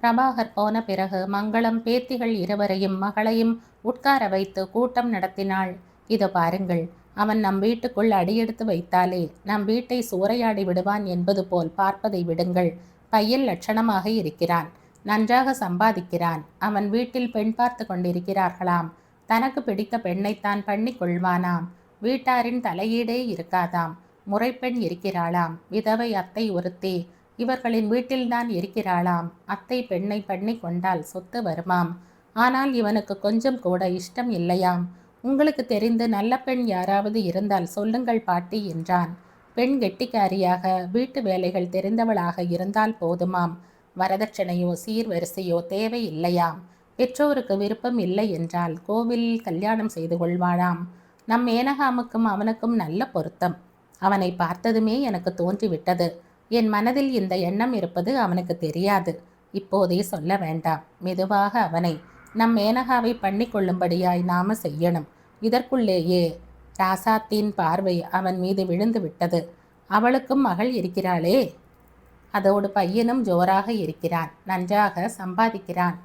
பிரபாகர் போன பிறகு மங்களம் பேத்திகள் இருவரையும் மகளையும் உட்கார வைத்து கூட்டம் நடத்தினாள். இதோ பாருங்கள், அவன் நம் வீட்டுக்குள் அடியெடுத்து வைத்தாலே நம் வீட்டை சூறையாடி விடுவான் என்பது போல் பார்ப்பதை விடுங்கள். பையன் லட்சணமாக இருக்கிறான், நன்றாக சம்பாதிக்கிறான். அவன் வீட்டில் பெண் பார்த்து கொண்டிருக்கிறார்களாம். தனக்கு பிடித்த பெண்ணைத்தான் பண்ணி கொள்வானாம். வீட்டாரின் தலையீடே இருக்காதாம். முறைப்பெண் இருக்கிறாளாம். விதவை அத்தை ஒருத்தி இவர்களின் வீட்டில்தான் இருக்கிறாளாம். அத்தை பெண்ணை பண்ணி கொண்டால் சொத்து வருமாம். ஆனால் இவனுக்கு கொஞ்சம் கூட இஷ்டம் இல்லையாம். உங்களுக்கு தெரிந்து நல்ல பெண் யாராவது இருந்தால் சொல்லுங்கள் பாட்டி என்றான். பெண் கெட்டிக்காரியாக வீட்டு வேலைகள் தெரிந்தவளாக இருந்தால் போதுமாம். வரதட்சணையோ சீர்வரிசையோ தேவை இல்லையாம். பெற்றோருக்கு விருப்பம் இல்லை என்றால் கோவிலில் கல்யாணம் செய்து கொள்வாளாம். நம் மேனகாமுக்கும் அவனுக்கும் நல்ல பொருத்தம். அவனை பார்த்ததுமே எனக்கு தோன்றிவிட்டது. என் மனதில் இந்த எண்ணம் இருப்பது அவனுக்கு தெரியாது. இப்போதே சொல்ல வேண்டாம். மெதுவாக அவனை நம் மேனகாவை பண்ணி கொள்ளும்படியாய் நாம செய்யணும். இதற்குள்ளேயே ராசாத்தின் பார்வை அவன் மீது விழுந்து விட்டது. அவளுக்கும் மகள் இருக்கிறாளே, அதோடு பையனும் ஜோராக இருக்கிறான், நன்றாக சம்பாதிக்கிறான்.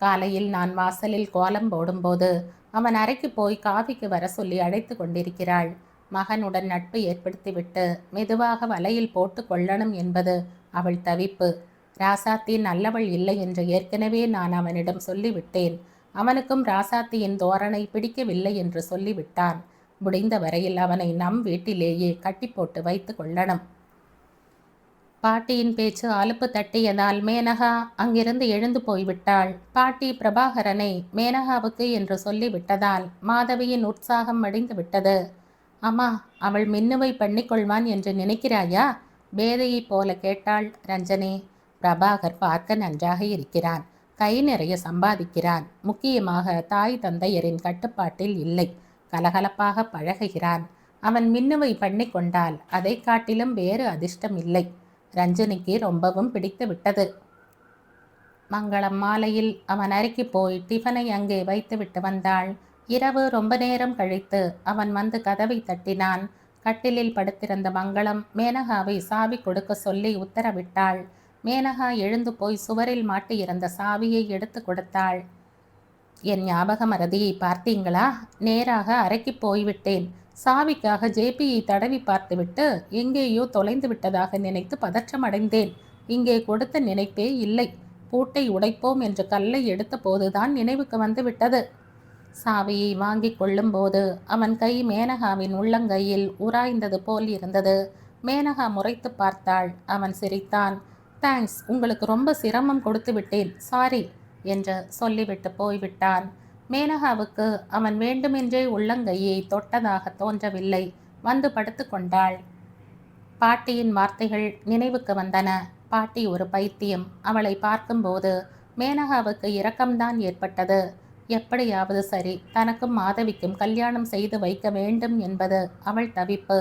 காலையில் நான் வாசலில் கோலம் போடும்போது அவன் அறைக்கு போய் காஃபிக்கு வர சொல்லி அழைத்து கொண்டிருக்கிறாள். மகனுடன் நட்பு ஏற்படுத்திவிட்டு மெதுவாக வலையில் போட்டு கொள்ளணும் என்பது அவள் தவிப்பு. ராசாத்தி நல்லவள் இல்லை என்று ஏற்கனவே நான் அவனிடம் சொல்லிவிட்டேன். அவனுக்கும் ராசாத்தியின் தோரணை பிடிக்கவில்லை என்று சொல்லிவிட்டான். முடிந்த வரையில் அவனை நம் வீட்டிலேயே கட்டி போட்டு வைத்து கொள்ளணும். பாட்டியின் பேச்சு அலுப்பு தட்டியதால் மேனகா அங்கிருந்து எழுந்து போய்விட்டாள். பாட்டி பிரபாகரனை மேனகாவுக்கு என்று சொல்லிவிட்டதால் மாதவியின் உற்சாகம் மடிந்து விட்டது. அம்மா, அவள் மின்னுவை பண்ணிக்கொள்வான் என்று நினைக்கிறாயா? பேதையைப் போல கேட்டாள் ரஞ்சனி. பிரபாகர் பார்க்க நன்றாக இருக்கிறான், கை நிறைய சம்பாதிக்கிறான். முக்கியமாக தாய் தந்தையரின் கட்டுப்பாட்டில் இல்லை. கலகலப்பாக பழகுகிறான். அவன் மின்னுவை பண்ணி கொண்டால் அதை காட்டிலும் வேறு அதிர்ஷ்டம் இல்லை. ரஞ்சனிக்கு ரொம்பவும் பிடித்து விட்டது. மங்களம் மாலையில் அவன் அறைக்கு போய் டிஃபனை அங்கே வைத்துவிட்டு வந்தாள். இரவு ரொம்ப நேரம் கழித்து அவன் வந்து கதவை தட்டினான். கட்டிலில் படுத்திருந்த மங்களம் மேனகாவை சாவி கொடுக்க சொல்லி உத்தரவிட்டாள். மேனகா எழுந்து போய் சுவரில் மாட்டியிருந்த சாவியை எடுத்து கொடுத்தாள். என் ஞாபக மறதியை பார்த்தீங்களா? நேராக அறைக்கு போய்விட்டேன். சாவிக்காக ஜேபியை தடவி பார்த்துவிட்டு எங்கேயோ தொலைந்து விட்டதாக நினைத்து பதற்றமடைந்தேன். இங்கே கொடுத்த நினைப்பே இல்லை. பூட்டை உடைப்போம் என்று கல்லை எடுத்த போதுதான் நினைவுக்கு வந்து விட்டது. சாவியை வாங்கி கொள்ளும்போது அவன் கை மேனகாவின் உள்ளங்கையில் உராய்ந்தது போல் இருந்தது. மேனகா முறைத்து பார்த்தாள். அவன் சிரித்தான். தேங்க்ஸ், உங்களுக்கு ரொம்ப சிரமம் கொடுத்து விட்டேன், சாரி என்று சொல்லிவிட்டு போய்விட்டான். மேனகாவுக்கு அவன் வேண்டுமென்றே உள்ளங்கையை தொட்டதாக தோன்றவில்லை. வந்து படுத்து கொண்டாள். பாட்டியின் வார்த்தைகள் நினைவுக்கு வந்தன. பாட்டி ஒரு பைத்தியம். அவளை பார்க்கும்போது மேனகாவுக்கு இரக்கம்தான் ஏற்பட்டது. எப்படியாவது சரி, தனக்கும் மாதவிக்கும் கல்யாணம் செய்து வைக்க வேண்டும் என்பது அவள் தவிப்பு.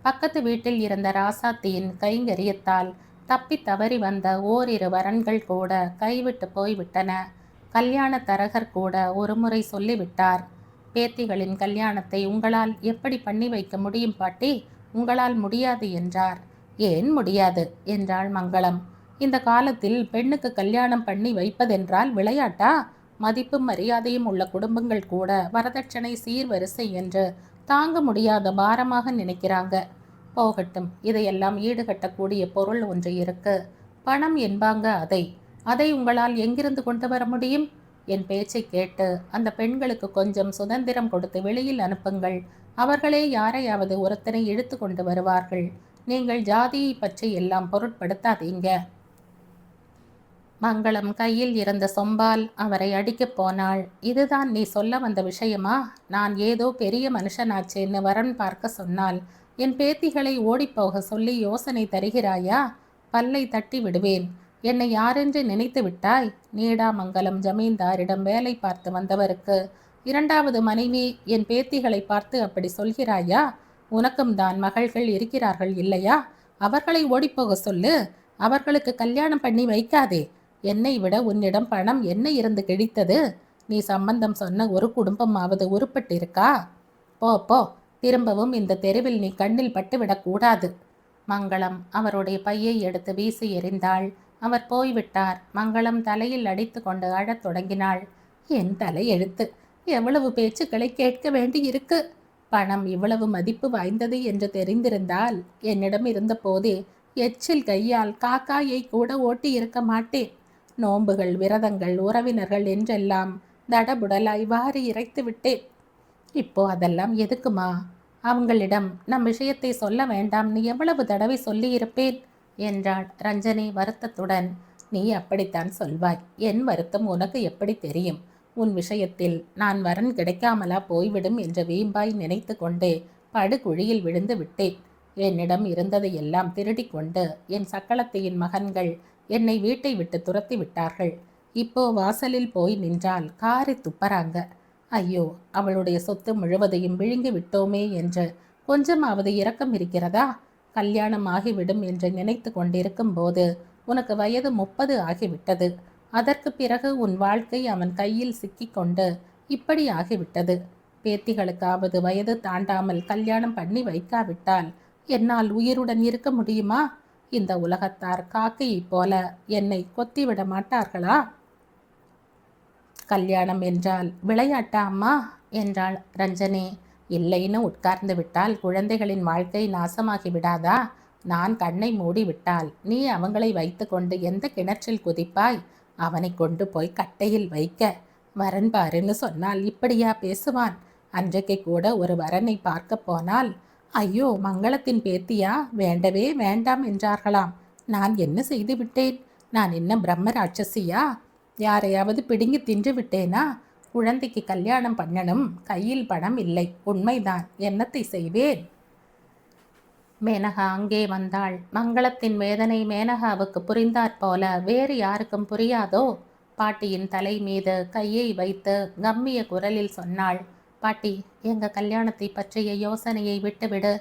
பக்கத்து வீட்டில் இருந்த ராசாத்தியின் கைங்கரியத்தால் தப்பி தவறி வந்த ஓரிரு வரன்கள் கூட கைவிட்டு போய்விட்டன. கல்யாண தரகர் கூட ஒரு முறை சொல்லிவிட்டார், பேத்திகளின் கல்யாணத்தை உங்களால் எப்படி பண்ணி வைக்க முடியும் பாட்டி? உங்களால் முடியாது என்றார். ஏன் முடியாது என்றாள் மங்களம். இந்த காலத்தில் பெண்ணுக்கு கல்யாணம் பண்ணி வைப்பதென்றால் விளையாட்டா? மதிப்பும் மரியாதையும் உள்ள குடும்பங்கள் கூட வரதட்சணை சீர்வரிசை என்று தாங்க முடியாத பாரமாக நினைக்கிறாங்க. போகட்டும், இதையெல்லாம் ஈடுகட்டக்கூடிய பொருள் ஒன்று இருக்கு. பணம் என்பாங்க. அதை உங்களால் எங்கிருந்து கொண்டு வர முடியும்? என் பேச்சை கேட்டு அந்த பெண்களுக்கு கொஞ்சம் சுதந்திரம் கொடுத்து வெளியில் அனுப்புங்கள். அவர்களே யாரையாவது ஒருத்தனை இழுத்து கொண்டு வருவார்கள். நீங்கள் ஜாதியை பற்றி எல்லாம் பொருட்படுத்தாதீங்க. மங்களம் கையில் இருந்த சொம்பால் அவரை அடிக்கப் போனாள். இதுதான் நீ சொல்ல வந்த விஷயமா? நான் ஏதோ பெரிய மனுஷனாச்சேன்னு வரன் பார்க்க சொன்னால் என் பேத்திகளை ஓடிப்போக சொல்லி யோசனை தருகிறாயா? பல்லை தட்டி விடுவேன். என்னை யாரென்று நினைத்து விட்டாய்? நீடாமங்கலம் ஜமீன்தாரிடம் வேலை பார்த்து வந்தவருக்கு இரண்டாவது மனைவி என் பேத்திகளை பார்த்து அப்படி சொல்கிறாயா? உனக்கும் தான் மகள்கள் இருக்கிறார்கள் இல்லையா? அவர்களை ஓடிப்போக சொல்லு. அவர்களுக்கு கல்யாணம் பண்ணி வைக்காதே. என்னை விட உன்னிடம் பணம் என்ன இருந்து கிடைத்தது? நீ சம்பந்தம் சொன்ன ஒரு குடும்பமாவது உருப்பட்டிருக்கா? போ போ, திரும்பவும் இந்த தெருவில் நீ கண்ணில் பட்டுவிடக்கூடாது. மங்களம் அவருடைய பையை எடுத்து வீசி எறிந்தாள். அவர் போய்விட்டார். மங்களம் தலையில் அடித்து கொண்டு அழத் தொடங்கினாள். என் தலை எழுத்து, எவ்வளவு பேச்சுக்களை கேட்க வேண்டி இருக்கு. பணம் இவ்வளவு மதிப்பு வாய்ந்தது என்று தெரிந்திருந்தால் என்னிடம் இருந்த போதே எச்சில் கையால் காக்காயை கூட ஓட்டி இருக்க மாட்டேன். நோன்புகள், விரதங்கள், உறவினர்கள் என்றெல்லாம் தடபுடலாய் வாரி இறைத்து விட்டேன். இப்போ அதெல்லாம் எதுக்குமா? அவங்களிடம் நம் விஷயத்தை சொல்ல வேண்டாம்னு எவ்வளவு தடவை சொல்லியிருப்பேன் என்றாள் ரஞ்சனி வருத்தத்துடன். நீ அப்படித்தான் சொல்வாய். என் வருத்தம் உனக்கு எப்படி தெரியும்? உன் விஷயத்தில் நான் வரன் கிடைக்காமலா போய்விடும் என்ற வீம்பாய் நினைத்து கொண்டே படுகுழியில் விழுந்து விட்டேன். என்னிடம் இருந்ததை எல்லாம் திருடி கொண்டு என் சக்களத்தையின் மகன்கள் என்னை வீட்டை விட்டு துரத்தி விட்டார்கள். இப்போ வாசலில் போய் நின்றால் காரி துப்பறாங்க. ஐயோ, அவளுடைய சொத்து முழுவதையும் விழுங்கி விட்டோமே என்று கொஞ்சமாவது இரக்கம் இருக்கிறதா? கல்யாணம் ஆகிவிடும் என்று நினைத்து கொண்டிருக்கும் போது உனக்கு வயது 30 ஆகிவிட்டது. அதற்கு பிறகு உன் வாழ்க்கை அவன் கையில் சிக்கிக்கொண்டு இப்படி ஆகிவிட்டது. பேத்திகளுக்காவது வயது தாண்டாமல் கல்யாணம் பண்ணி வைக்காவிட்டால் என்னால் உயிருடன் இருக்க முடியுமா? இந்த உலகத்தார் காக்கையைப் போல என்னை கொத்திவிட மாட்டார்களா? கல்யாணம் என்றால் விளையாட்டா அம்மா என்றாள் ரஞ்சனி. இல்லைன்னு உட்கார்ந்து விட்டால் குழந்தைகளின் வாழ்க்கை நாசமாகி விடாதா? நான் கண்ணை மூடி விட்டால் நீ அவங்களை வைத்து கொண்டு எந்த கிணற்றில் குதிப்பாய்? அவனை கொண்டு போய் கட்டையில் வைக்க வரன் பாருன்னு சொன்னால் இப்படியா பேசுவான்? அன்றைக்கு கூட ஒரு வரனை பார்க்க போனால் ஐயோ, மங்களத்தின் பேத்தியா, வேண்டவே வேண்டாம் என்றார்களாம். நான் என்ன செய்து விட்டேன்? நான் என்ன பிரம்ம ராட்சசியா? யாரையாவது பிடுங்கி தின்று விட்டேனா? குழந்தைக்கு கல்யாணம் பண்ணணும், கையில் பணம் இல்லை, உண்மைதான். என்னத்தை செய்வேன்? மேனகா அங்கே வந்தாள். மங்களத்தின் வேதனை மேனகாவுக்கு புரிந்தாற்போல வேறு யாருக்கும் புரியாதோ? பாட்டியின் தலை மீது கையை வைத்து கம்மிய குரலில் சொன்னாள். பாட்டி, எங்க கல்யாணத்தை பற்றிய யோசனையை விட்டுவிடு.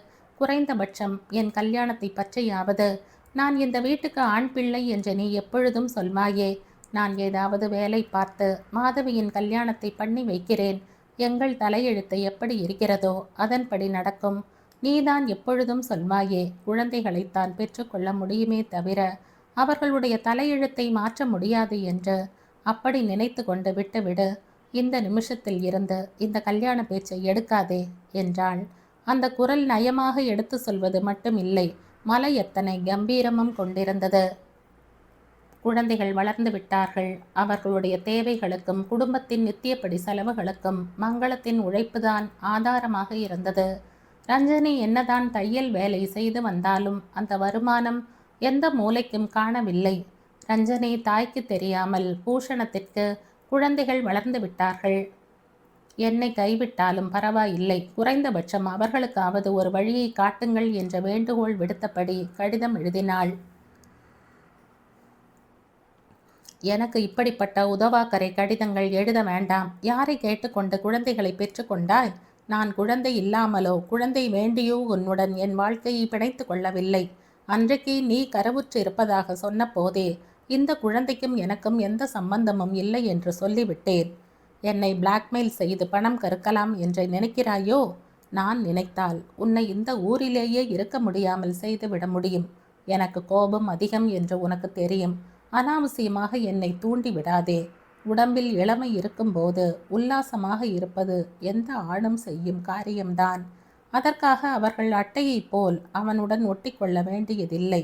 குறைந்தபட்சம் என் கல்யாணத்தை பற்றியாவது. நான் இந்த வீட்டுக்கு ஆண் பிள்ளை என்று நீ எப்பொழுதும் சொல்வாயே. நான் ஏதாவது வேலை பார்த்து மாதவியின் கல்யாணத்தை பண்ணி வைக்கிறேன். எங்கள் தலையெழுத்து எப்படி இருக்கிறதோ அதன்படி நடக்கும். நீதான் எப்பொழுதும் சொல்வாயே, குழந்தைகளைத்தான் பெற்றுக்கொள்ள முடியுமே தவிர அவர்களுடைய தலையெழுத்தை மாற்ற முடியாது என்று. அப்படி நினைத்து கொண்டு விட்டுவிடு. இந்த நிமிஷத்தில் இருந்து இந்த கல்யாண பேச்சை எடுக்காதே என்றாள். அந்த குரல் நயமாக எடுத்து சொல்வது மட்டும் இல்லை, மலை எத்தனை கம்பீரமும் கொண்டிருந்தது. குழந்தைகள் வளர்ந்து விட்டார்கள். அவர்களுடைய தேவைகளுக்கும் குடும்பத்தின் நித்தியப்படி செலவுகளுக்கும் மங்களத்தின் உழைப்புதான் ஆதாரமாக இருந்தது. ரஞ்சனி என்னதான் தையல் வேலை செய்து வந்தாலும் அந்த வருமானம் எந்த மூலைக்கும் காணவில்லை. ரஞ்சனி தாய்க்கு தெரியாமல் பூஷணத்திற்கு குழந்தைகள் வளர்ந்து விட்டார்கள். என்னை கைவிட்டாலும் பரவாயில்லை, குறைந்தபட்சம் அவர்களுக்காவது ஒரு வழியை காட்டுங்கள் என்ற வேண்டுகோள் விடுத்தபடி கடிதம் எழுதினாள். எனக்கு இப்படிப்பட்ட உதவாக்கரை கடிதங்கள் எழுத வேண்டாம். யாரை கேட்டுக்கொண்டு குழந்தைகளை பெற்றுக்கொண்டாய்? நான் குழந்தை இல்லாமலோ குழந்தை வேண்டியோ உன்னுடன் என் வாழ்க்கையை பிணைத்து கொள்ளவில்லை. அன்றைக்கு நீ கருவுற்று இருப்பதாக சொன்ன போதே இந்த குழந்தைக்கும் எனக்கும் எந்த சம்பந்தமும் இல்லை என்று சொல்லிவிட்டேன். என்னை பிளாக்மெயில் செய்து பணம் கறுக்கலாம் என்று நினைக்கிறாயோ? நான் நினைத்தால் உன்னை இந்த ஊரிலேயே இருக்க முடியாமல் செய்துவிட முடியும். எனக்கு கோபம் அதிகம் என்று உனக்கு தெரியும். அனாவசியமாக என்னை தூண்டி விடாதே. உடம்பில் இளமை இருக்கும்போது உல்லாசமாக இருப்பது எந்த ஆணும் செய்யும் காரியம்தான். அதற்காக அவர்கள் அட்டையைப் போல் அவனுடன் ஒட்டிக்கொள்ள வேண்டியதில்லை.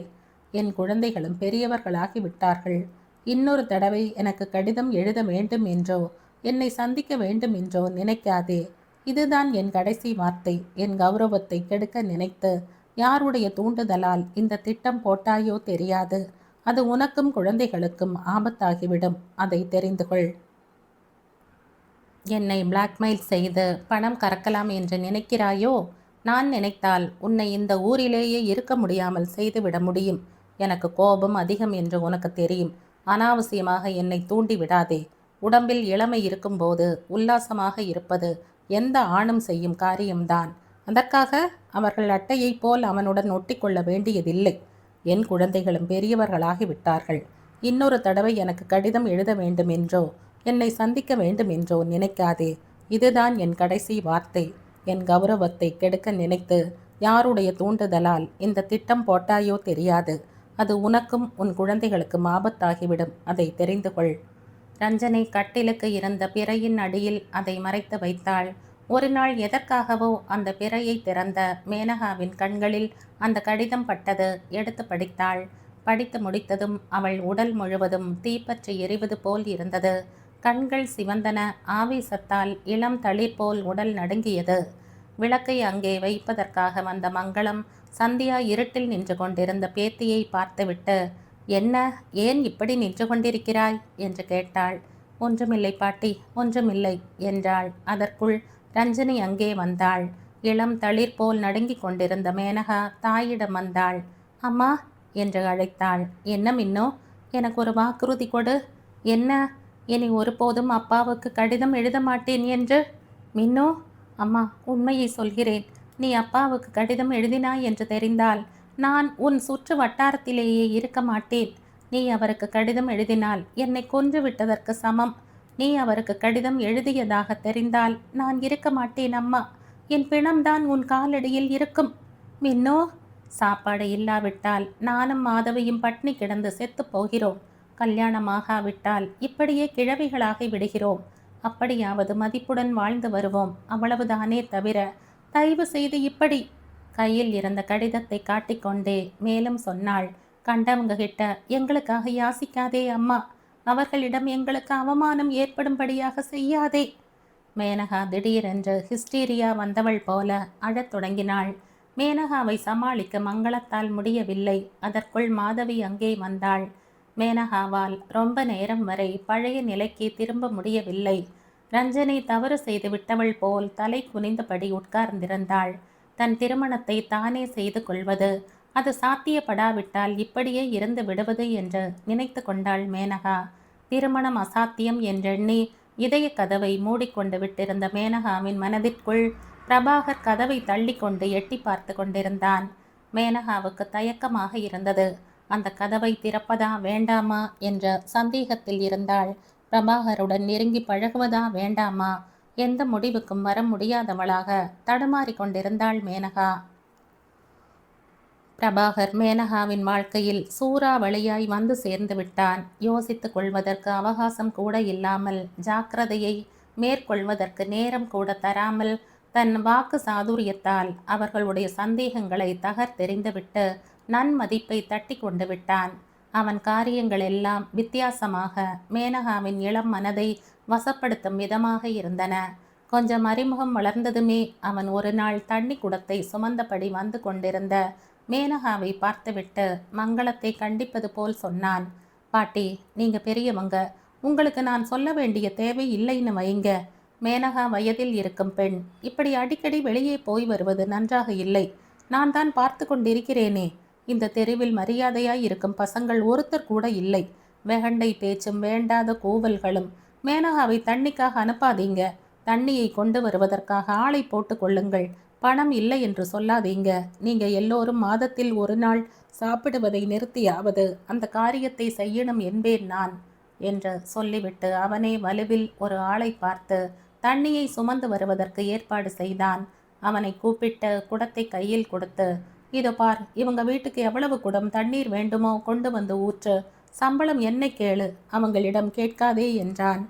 என் குழந்தைகளும் பெரியவர்களாகி விட்டார்கள். இன்னொரு தடவை எனக்கு கடிதம் எழுத வேண்டும் என்றோ என்னை சந்திக்க வேண்டும் என்றோ நினைக்காதே. இதுதான் என் கடைசி வார்த்தை. என் கௌரவத்தை கெடுக்க நினைத்து யாருடைய தூண்டுதலால் இந்த திட்டம் போட்டாயோ தெரியாது. அது உனக்கும் குழந்தைகளுக்கும் ஆபத்தாகிவிடும். அதை தெரிந்து கொள். என்னை பிளாக்மெயில் செய்து பணம் கறக்கலாம் என்று நினைக்கிறாயோ? நான் நினைத்தால் உன்னை இந்த ஊரிலேயே இருக்க முடியாமல் செய்துவிட முடியும். எனக்கு கோபம் அதிகம் என்று உனக்கு தெரியும். அனாவசியமாக என்னை தூண்டி விடாதே. உடம்பில் இளமை இருக்கும்போது உல்லாசமாக இருப்பது எந்த ஆணும் செய்யும் காரியம்தான். அதற்காக அவர்கள் அட்டையைப் போல் அவனுடன் ஒட்டிக்கொள்ள வேண்டியதில்லை. என் குழந்தைகளும் பெரியவர்களாகிவிட்டார்கள். இன்னொரு தடவை எனக்கு கடிதம் எழுத வேண்டும் என்றோ என்னை சந்திக்க வேண்டும் என்றோ நினைக்காதே. இதுதான் என் கடைசி வார்த்தை. என் கௌரவத்தை கெடுக்க நினைத்து யாருடைய தூண்டுதலால் இந்த திட்டம் போட்டாயோ தெரியாது. அது உனக்கும் உன் குழந்தைகளுக்கும் ஆபத்தாகிவிடும். அதை தெரிந்து கொள். ரஞ்சனை கட்டிலுக்கு இருந்த பிறையின் அடியில் அதை மறைத்து வைத்தாள். ஒரு நாள் எதற்காகவோ அந்த பிறையை திறந்த மேனகாவின் கண்களில் அந்த கடிதம் பட்டது. எடுத்து படித்தாள். படித்து முடித்ததும் அவள் உடல் முழுவதும் தீப்பற்றி எரிவது போல் இருந்தது. கண்கள் சிவந்தன. ஆவேசத்தால் இளம் தளிர் போல் உடல் நடுங்கியது. விளக்கை அங்கே வைப்பதற்காக வந்த மங்களம் சந்தியா இருட்டில் நின்று கொண்டிருந்த பேத்தியை பார்த்துவிட்டு, என்ன, ஏன் இப்படி நின்று கொண்டிருக்கிறாய் என்று கேட்டாள். ஒன்றுமில்லை பாட்டி, ஒன்றுமில்லை என்றாள். அதற்குள் ரஞ்சனி அங்கே வந்தாள். இளம் தளிர் போல் நடுங்கிக் கொண்டிருந்த மேனகா தாயிடம் வந்தாள். அம்மா என்று அழைத்தாள். என்ன மின்னோ, எனக்கு ஒரு வாக்குறுதி கொடு. என்ன? இனி ஒருபோதும் அப்பாவுக்கு கடிதம் எழுத மாட்டேன் என்று? மின்னோ, அம்மா, உண்மையை சொல்கிறேன். நீ அப்பாவுக்கு கடிதம் எழுதினாய் என்று தெரிந்தால் நான் உன் சுற்று வட்டாரத்திலேயே இருக்க மாட்டேன். நீ அவருக்கு கடிதம் எழுதினால் என்னை கொன்று விட்டதற்கு சமம். நீ அவருக்கு கடிதம் எழுதியதாக தெரிந்தால் நான் இருக்க மாட்டேன் அம்மா. என் பிணம்தான் உன் காலடியில் இருக்கும். மின்னோ, சாப்பாடு இல்லாவிட்டால் நானும் மாதவியும் பட்னி கிடந்து செத்து போகிறோம். கல்யாணமாகாவிட்டால் இப்படியே கிழவிகளாகி விடுகிறோம். அப்படியாவது மதிப்புடன் வாழ்ந்து வருவோம். அவ்வளவுதானே தவிர தயவு செய்து இப்படி. கையில் இருந்த கடிதத்தை காட்டிக்கொண்டே மேலும் சொன்னாள். கண்டவங்க கிட்ட எங்களுக்காக யாசிக்காதே அம்மா. அவர்களிடம் எங்களுக்கு அவமானம் ஏற்படும்படியாக செய்யாதே. மேனகா திடீரென்று ஹிஸ்டீரியா வந்தவள் போல அழத் தொடங்கினாள். மேனகாவை சமாளிக்க மங்களத்தால் முடியவில்லை. அதற்குள் மாதவி அங்கே வந்தாள். மேனகாவால் ரொம்ப நேரம் வரை பழைய நிலைக்கு திரும்ப முடியவில்லை. ரஞ்சனி தவறு செய்து விட்டவள் போல் தலை குனிந்தபடி உட்கார்ந்திருந்தாள். தன் திருமணத்தை தானே செய்து கொள்வது, அது சாத்தியப்படாவிட்டால் இப்படியே இருந்து விடுவது என்று நினைத்து கொண்டாள் மேனகா. திருமணம் அசாத்தியம் என்றெண்ணி இதய கதவை மூடிக்கொண்டு விட்டிருந்த மேனகாவின் மனதிற்குள் பிரபாகர் கதவை தள்ளி கொண்டு எட்டி பார்த்து கொண்டிருந்தான். மேனகாவுக்கு தயக்கமாக இருந்தது. அந்த கதவை திறப்பதா வேண்டாமா என்ற சந்தேகத்தில் இருந்தாள். பிரபாகருடன் நெருங்கி பழகுவதா வேண்டாமா? எந்த முடிவுக்கும் வர முடியாதவளாக தடுமாறி கொண்டிருந்தாள் மேனகா. பிரபாகர் மேனகாவின் வாழ்க்கையில் சூறாவளியாய் வந்து சேர்ந்து விட்டான். யோசித்துக் கொள்வதற்கு அவகாசம் கூட இல்லாமல் ஜாக்கிரதையை மேற்கொள்வதற்கு நேரம் கூட தராமல் தன் வாக்கு சாதுரியத்தால் அவர்களுடைய சந்தேகங்களை தகர்த்தெறிந்துவிட்டு நன்மதிப்பை தட்டி கொண்டு விட்டான். அவன் காரியங்கள் எல்லாம் வித்தியாசமாக மேனகாவின் இளம் மனதை வசப்படுத்தும் விதமாக இருந்தன. கொஞ்சம் அறிமுகம் வளர்ந்ததுமே அவன் ஒரு நாள் தண்ணி குடத்தை சுமந்தபடி வந்து கொண்டிருந்த மேனகாவை பார்த்துவிட்டு மங்களத்தை கண்டிப்பது போல் சொன்னான். பாட்டி, நீங்க பெரியவங்க, உங்களுக்கு நான் சொல்ல வேண்டிய தேவை இல்லைன்னு வைங்க. மேனகா வயதில் இருக்கும் பெண் இப்படி அடிக்கடி வெளியே போய் வருவது நன்றாக இல்லை. நான் தான் பார்த்து கொண்டிருக்கிறேனே. இந்த தெருவில் மரியாதையாய் இருக்கும் பசங்கள் ஒருத்தர் கூட இல்லை. வெகண்டை பேச்சும் வேண்டாத கூவல்களும். மேனகாவை தண்ணிக்காக அனுப்பாதீங்க. தண்ணியை கொண்டு வருவதற்காக ஆளை போட்டு கொள்ளுங்கள். பணம் இல்லை என்று சொல்லாதீங்க. நீங்க எல்லோரும் மாதத்தில் ஒரு நாள் சாப்பிடுவதை நிறுத்தியாவது அந்த காரியத்தை செய்யணும் என்பேன் நான் என்று சொல்லிவிட்டு அவனே வலுவில் ஒரு ஆளை பார்த்து தண்ணியை சுமந்து வருவதற்கு ஏற்பாடு செய்தான். அவனை கூப்பிட்டு குடத்தை கையில் கொடுத்து, இதோ பார், இவங்க வீட்டுக்கு எவ்வளவு குடம் தண்ணீர் வேண்டுமோ கொண்டு வந்து ஊற்று. சம்பளம் என்னை கேளு, அவங்களிடம் கேட்காதே என்றான்.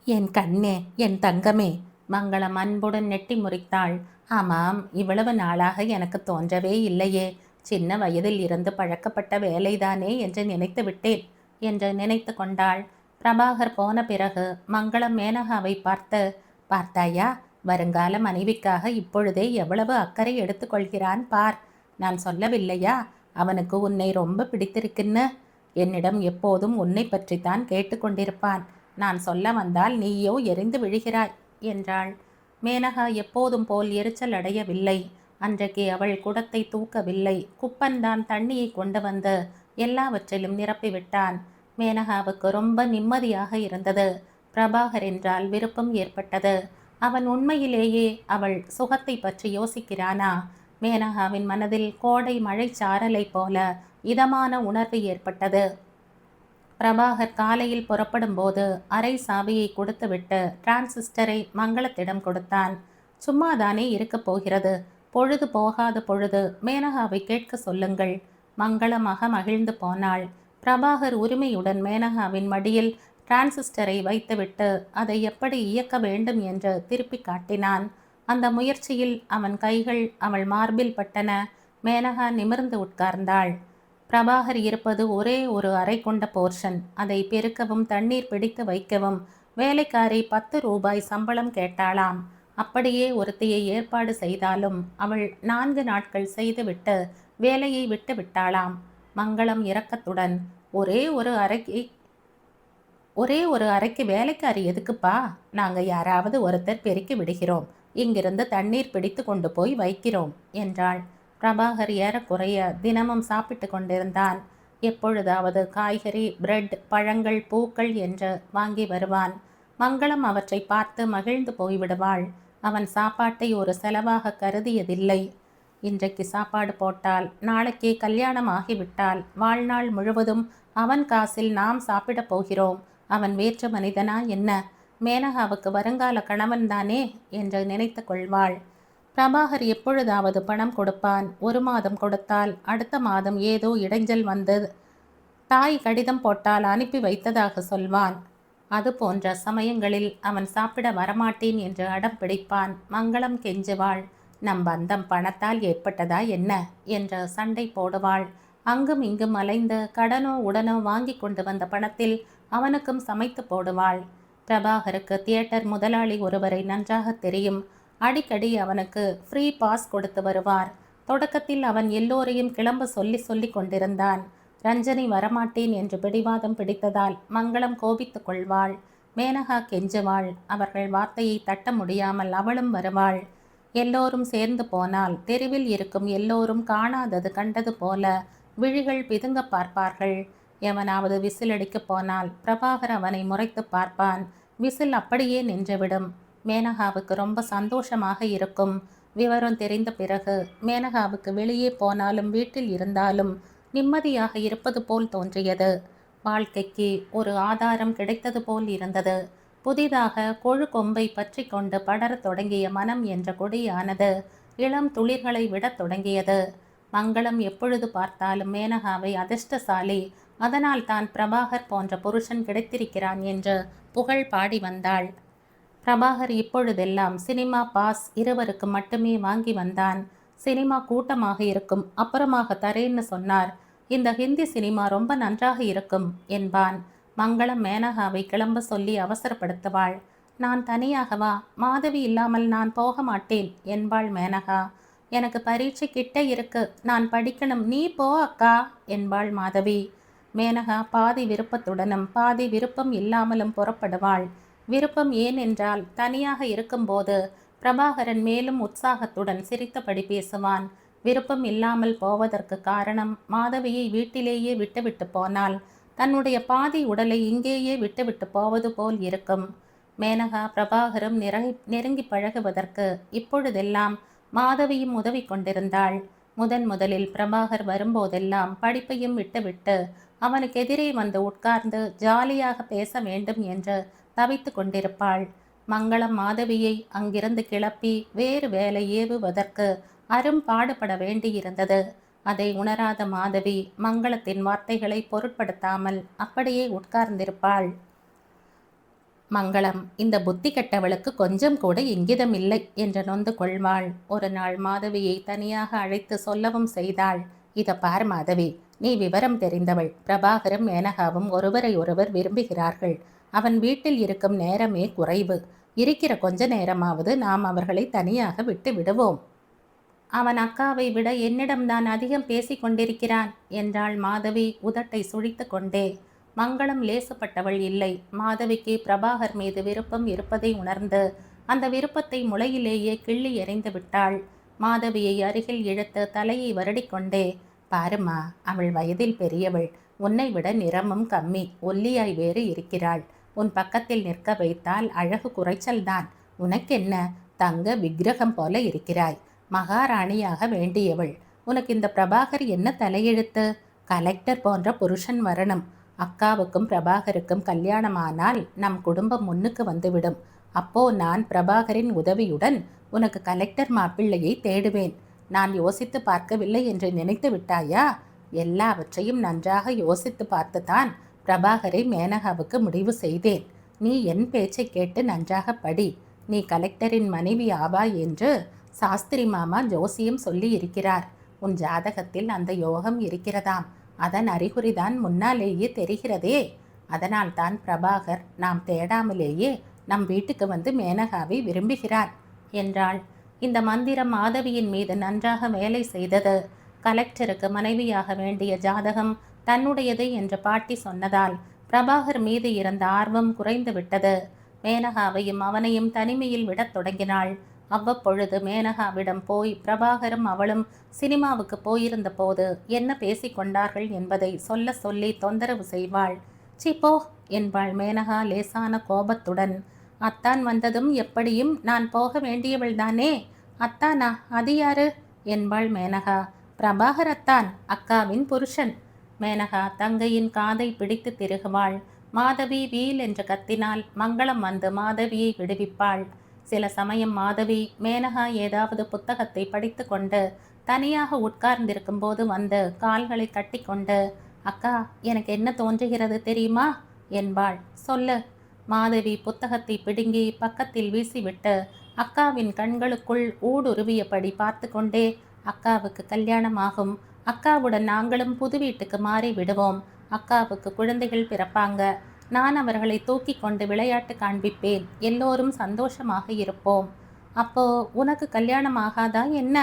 என் கண்ணே, என் தங்கமே, மங்களம் அன்புடன் நெட்டி முறித்தாள். ஆமாம், இவ்வளவு நாளாக எனக்கு தோன்றவே இல்லையே. சின்ன வயதில் இருந்து பழக்கப்பட்ட வேலைதானே என்று நினைத்து விட்டேன் என்று நினைத்து கொண்டாள். பிரபாகர் போன பிறகு மங்களம் மேனகாவை பார்த்து, பார்த்தாயா, வருங்கால மனைவிக்காக இப்பொழுதே எவ்வளவு அக்கறை எடுத்துக்கொள்கிறான் பார். நான் சொல்லவில்லையா, அவனுக்கு உன்னை ரொம்ப பிடித்திருக்குன்னு. என்னிடம் எப்போதும் உன்னை பற்றித்தான் கேட்டுக்கொண்டிருப்பான். நான் சொல்ல வந்தால் நீயோ எரிந்து விழுகிறாய் என்றாள். மேனகா எப்போதும் போல் எரிச்சல் அடையவில்லை. அன்றைக்கு அவள் குடத்தை தூக்கவில்லை. குப்பன்தான் தண்ணியை கொண்டு வந்து எல்லாவற்றிலும் நிரப்பிவிட்டான். மேனகாவுக்கு ரொம்ப நிம்மதியாக இருந்தது. பிரபாகர் என்றால் விருப்பம் ஏற்பட்டது. அவன் உண்மையிலேயே அவள் சுகத்தை பற்றி யோசிக்கிறானா? மேனகாவின் மனதில் கோடை மழை சாரலை போல இதமான உணர்வு ஏற்பட்டது. பிரபாகர் காலையில் புறப்படும் போது அரை சாவியை கொடுத்துவிட்டு டிரான்சிஸ்டரை மங்களத்திடம் கொடுத்தான். சும்மாதானே இருக்கப் போகிறது, பொழுது போகாத பொழுது மேனகாவை கேட்க சொல்லுங்கள். மங்களமாக மகிழ்ந்து போனாள். பிரபாகர் உரிமையுடன் மேனகாவின் மடியில் டிரான்சிஸ்டரை வைத்துவிட்டு அதை எப்படி இயக்க வேண்டும் என்று திருப்பி காட்டினான். அந்த முயற்சியில் அவன் கைகள் அவள் மார்பில் பட்டன. மேனகா நிமிர்ந்து உட்கார்ந்தாள். பிரபாகர் இருப்பது ஒரே ஒரு அறை கொண்ட போர்ஷன். அதை பெருக்கவும் தண்ணீர் பிடித்து வைக்கவும் வேலைக்காரி 10 ரூபாய் சம்பளம் கேட்டாளாம். அப்படியே ஒருத்தியை ஏற்பாடு செய்தாலும் அவள் 4 நாட்கள் செய்துவிட்டு வேலையை விட்டு விட்டாளாம். மங்களம் இரக்கத்துடன், ஒரே ஒரு அறைக்கு வேலைக்காரி எதுக்குப்பா? நாங்கள் யாராவது ஒருத்தர் பெருக்கி விடுகிறோம். இங்கிருந்து தண்ணீர் பிடித்து கொண்டு போய் வைக்கிறோம் என்றாள். பிரபாகர் ஏறக்குறைய தினமும் சாப்பிட்டு கொண்டிருந்தான். எப்பொழுதாவது காய்கறி, பிரெட், பழங்கள், பூக்கள் என்று வாங்கி வருவான். மங்களம் அவற்றை பார்த்து மகிழ்ந்து போய்விடுவாள். அவன் சாப்பாட்டை ஒரு செலவாக கருதியதில்லை. இன்றைக்கு சாப்பாடு போட்டால் நாளைக்கே கல்யாணம் ஆகிவிட்டால் வாழ்நாள் முழுவதும் அவன் காசில் நாம் சாப்பிடப் போகிறோம். அவன் வேற்று மனிதனா என்ன? மேனகாவுக்கு வருங்கால கணவன்தானே என்று நினைத்து கொள்வாள். பிரபாகர் எப்பொழுதாவது பணம் கொடுப்பான். 1 மாதம் கொடுத்தால் அடுத்த மாதம் ஏதோ இடைஞ்சல் வந்து தாய் கடிதம் போட்டால் அனுப்பி வைத்ததாக சொல்வான். அது போன்ற சமயங்களில் அவன் சாப்பிட வரமாட்டேன் என்று அடம் பிடிப்பான். மங்களம் கெஞ்சுவாள். நம் பந்தம் பணத்தால் ஏற்பட்டதா என்ன என்று சண்டை போடுவாள். அங்கும் இங்கும் அலைந்து கடனோ உடனோ வாங்கி கொண்டு வந்த பணத்தில் அவனுக்கும் சமைத்து போடுவாள். பிரபாகருக்கு தியேட்டர் முதலாளி ஒருவரை நன்றாக தெரியும். அடிக்கடி அவனுக்கு ஃப்ரீ பாஸ் கொடுத்து வருவார். தொடக்கத்தில் அவன் எல்லோரையும் கிளம்ப சொல்லி கொண்டிருந்தான். ரஞ்சனி வரமாட்டேன் என்று பிடிவாதம் பிடித்ததால் மங்களம் கோபித்து கொள்வாள். மேனகா கெஞ்சுவாள். அவர்கள் வார்த்தையை தட்ட முடியாமல் அவளும் வருவாள். எல்லோரும் சேர்ந்து போனால் தெருவில் இருக்கும் எல்லோரும் காணாதது கண்டது போல விழிகள் பிதுங்க பார்ப்பார்கள். எவனாவது விசில் அடிக்கப் போனால் பிரபாகர் அவனை முறைத்து பார்ப்பான். விசில் அப்படியே நின்றுவிடும். மேனகாவுக்கு ரொம்ப சந்தோஷமாக இருக்கும். விவரம் தெரிந்த பிறகு மேனகாவுக்கு வெளியே போனாலும் வீட்டில் இருந்தாலும் நிம்மதியாக இருப்பது போல் தோன்றியது. வாழ்க்கைக்கு ஒரு ஆதாரம் கிடைத்தது போல் இருந்தது. புதிதாக கொழு கொம்பை பற்றி கொண்டு படரத் தொடங்கிய மனம் என்ற கொடியானது இளம் துளிர்களை விடத் தொடங்கியது. மங்களம் எப்பொழுது பார்த்தாலும் மேனகாவை அதிர்ஷ்டசாலி, அதனால் தான் பிரபாகர் போன்ற புருஷன் கிடைத்திருக்கிறான் என்று புகழ் பாடி வந்தாள். பிரபாகர் இப்பொழுதெல்லாம் சினிமா பாஸ் இருவருக்கு மட்டுமே வாங்கி வந்தான். சினிமா கூட்டமாக இருக்கும், அப்புறமாக தரேன்னு சொன்னார். இந்த ஹிந்தி சினிமா ரொம்ப நன்றாக இருக்கும் என்பான். மங்களம் மேனகாவை கிளம்ப சொல்லி அவசரப்படுத்துவாள். நான் தனியாகவா? மாதவி இல்லாமல் நான் போக மாட்டேன் என்பாள் மேனகா. எனக்கு பரீட்சை கிட்ட இருக்கு, நான் படிக்கணும், நீ போ அக்கா என்பாள் மாதவி. மேனகா பாதி விருப்பத்துடனும் பாதி விருப்பம் இல்லாமலும் புறப்படுவாள். விருப்பம் ஏன் என்றால் தனியாக இருக்கும்போது பிரபாகரன் மேலும் உற்சாகத்துடன் சிரித்தபடி பேசுவான். விருப்பம் இல்லாமல் போவதற்கு காரணம் மாதவியை வீட்டிலேயே விட்டுவிட்டு போனால் தன்னுடைய பாதி உடலை இங்கேயே விட்டுவிட்டு போவது போல் இருக்கும். மேனகா பிரபாகரும் நெருங்கி பழகுவதற்கு இப்பொழுதெல்லாம் மாதவியும் உதவி கொண்டிருந்தாள். முதலில் பிரபாகர் வரும்போதெல்லாம் படிப்பையும் விட்டுவிட்டு அவனுக்கு எதிரே வந்து உட்கார்ந்து ஜாலியாக பேச வேண்டும் என்று தவித்து கொண்டிருப்பாள். மங்களம் மாதவியை அங்கிருந்து கிளப்பி வேறு வேலை ஏவுவதற்கு அரும்பாடுபட வேண்டியிருந்தது. அதை உணராத மாதவி மங்களத்தின் வார்த்தைகளை பொருட்படுத்தாமல் அப்படியே உட்கார்ந்திருப்பாள். மங்களம் இந்த புத்தி கெட்டவளுக்கு கொஞ்சம் கூட இங்கிதம் இல்லை என்று நொந்து கொள்வாள். ஒரு நாள் மாதவியை தனியாக அழைத்து சொல்லவும் செய்தாள். இத பார் மாதவி, நீ விவரம் தெரிந்தவள். பிரபாகரும் மேனகாவும் ஒருவரை ஒருவர் விரும்புகிறார்கள். அவன் வீட்டில் இருக்கும் நேரமே குறைவு. இருக்கிற கொஞ்ச நேரமாவது நாம் அவர்களை தனியாக விட்டு விடுவோம். அவன் அக்காவை விட என்னிடம்தான் அதிகம் பேசி கொண்டிருக்கிறான் என்றாள் மாதவி உதட்டை சுழித்து கொண்டே. மங்களம் லேசுப்பட்டவள் இல்லை. மாதவிக்கு பிரபாகர் மீது விருப்பம் இருப்பதை உணர்ந்து அந்த விருப்பத்தை முளையிலேயே கிள்ளி எறிந்து விட்டாள். மாதவியை அருகில் இழுத்து தலையை வருடிக்கொண்டே, பாருமா, அவள் வயதில் பெரியவள், உன்னை விட நிறமும் கம்மி, ஒல்லியாய் வேறு இருக்கிறாள். உன் பக்கத்தில் நிற்க வைத்தால் அழகு குறைச்சல்தான். உனக்கென்ன, தங்க விக்கிரகம் போல இருக்கிறாய். மகாராணியாக வேண்டியவள். உனக்கு இந்த பிரபாகர் என்ன தலையெழுத்து? கலெக்டர் போன்ற புருஷன் வரணும். அக்காவுக்கும் பிரபாகருக்கும் கல்யாணமானால் நம் குடும்பம் முன்னுக்கு வந்துவிடும். அப்போ நான் பிரபாகரின் உதவியுடன் உனக்கு கலெக்டர் மாப்பிள்ளையை தேடுவேன். நான் யோசித்து பார்க்கவில்லை என்று நினைத்து விட்டாயா? எல்லாவற்றையும் நன்றாக யோசித்து பார்த்துதான் பிரபாகரை மேனகாவுக்கு முடிவு செய்தேன். நீ என் பேச்சை கேட்டு நன்றாக படி. நீ கலெக்டரின் மனைவி ஆவாய் என்று சாஸ்திரி மாமா ஜோசியம் சொல்லி இருக்கிறார். உன் ஜாதகத்தில் அந்த யோகம் இருக்கிறதாம். அதன் அறிகுறிதான் முன்னாலேயே தெரிகிறதே. அதனால் தான் பிரபாகர் நாம் தேடாமலேயே நம் வீட்டுக்கு வந்து மேனகாவை விரும்புகிறார் என்றாள். இந்த மந்திரம் மாதவியின் மீது நன்றாக வேலை செய்தது. கலெக்டருக்கு மனைவியாக வேண்டிய ஜாதகம் தன்னுடையது என்று பாட்டி சொன்னதால் பிரபாகர் மீது இருந்த ஆர்வம் குறைந்து விட்டது. மேனகாவையும் அவனையும் தனிமையில் விடத் தொடங்கினாள். அவ்வப்பொழுது மேனகாவிடம் போய் பிரபாகரும் அவளும் சினிமாவுக்கு போயிருந்த போது என்ன பேசிக்கொண்டார்கள் என்பதை சொல்ல சொல்லி தொந்தரவு செய்வாள். சிப்போ என்பாள் மேனகா லேசான கோபத்துடன். அத்தான் வந்ததும் எப்படியும் நான் போக வேண்டியவள்தானே. அத்தானா? அது யாரு என்பாள் மேனகா. பிரபாகர் அத்தான், அக்காவின் புருஷன். மேனகா தங்கையின் காதை பிடித்து திருகுவாள். மாதவி வீல் என்று கத்தினால் மங்களம் வந்து மாதவியை விடுவிப்பாள். சில சமயம் மாதவி மேனகா ஏதாவது புத்தகத்தை படித்து கொண்டு தனியாக உட்கார்ந்திருக்கும் போது வந்து கால்களை கட்டி கொண்டு, அக்கா, எனக்கு என்ன தோன்றுகிறது தெரியுமா என்பாள். சொல்லு. மாதவி புத்தகத்தை பிடுங்கி பக்கத்தில் வீசிவிட்டு அக்காவின் கண்களுக்குள் ஊடுருவியபடி பார்த்து கொண்டே, அக்காவுக்கு கல்யாணமாகும். அக்காவுடன் நாங்களும் புது வீட்டுக்கு மாறி விடுவோம். அக்காவுக்கு குழந்தைகள் பிறப்பாங்க. நான் அவர்களை தூக்கி கொண்டு விளையாட்டு காண்பிப்பேன். எல்லோரும் சந்தோஷமாக இருப்போம். அப்போ உனக்கு கல்யாணம் ஆகாதா என்ன?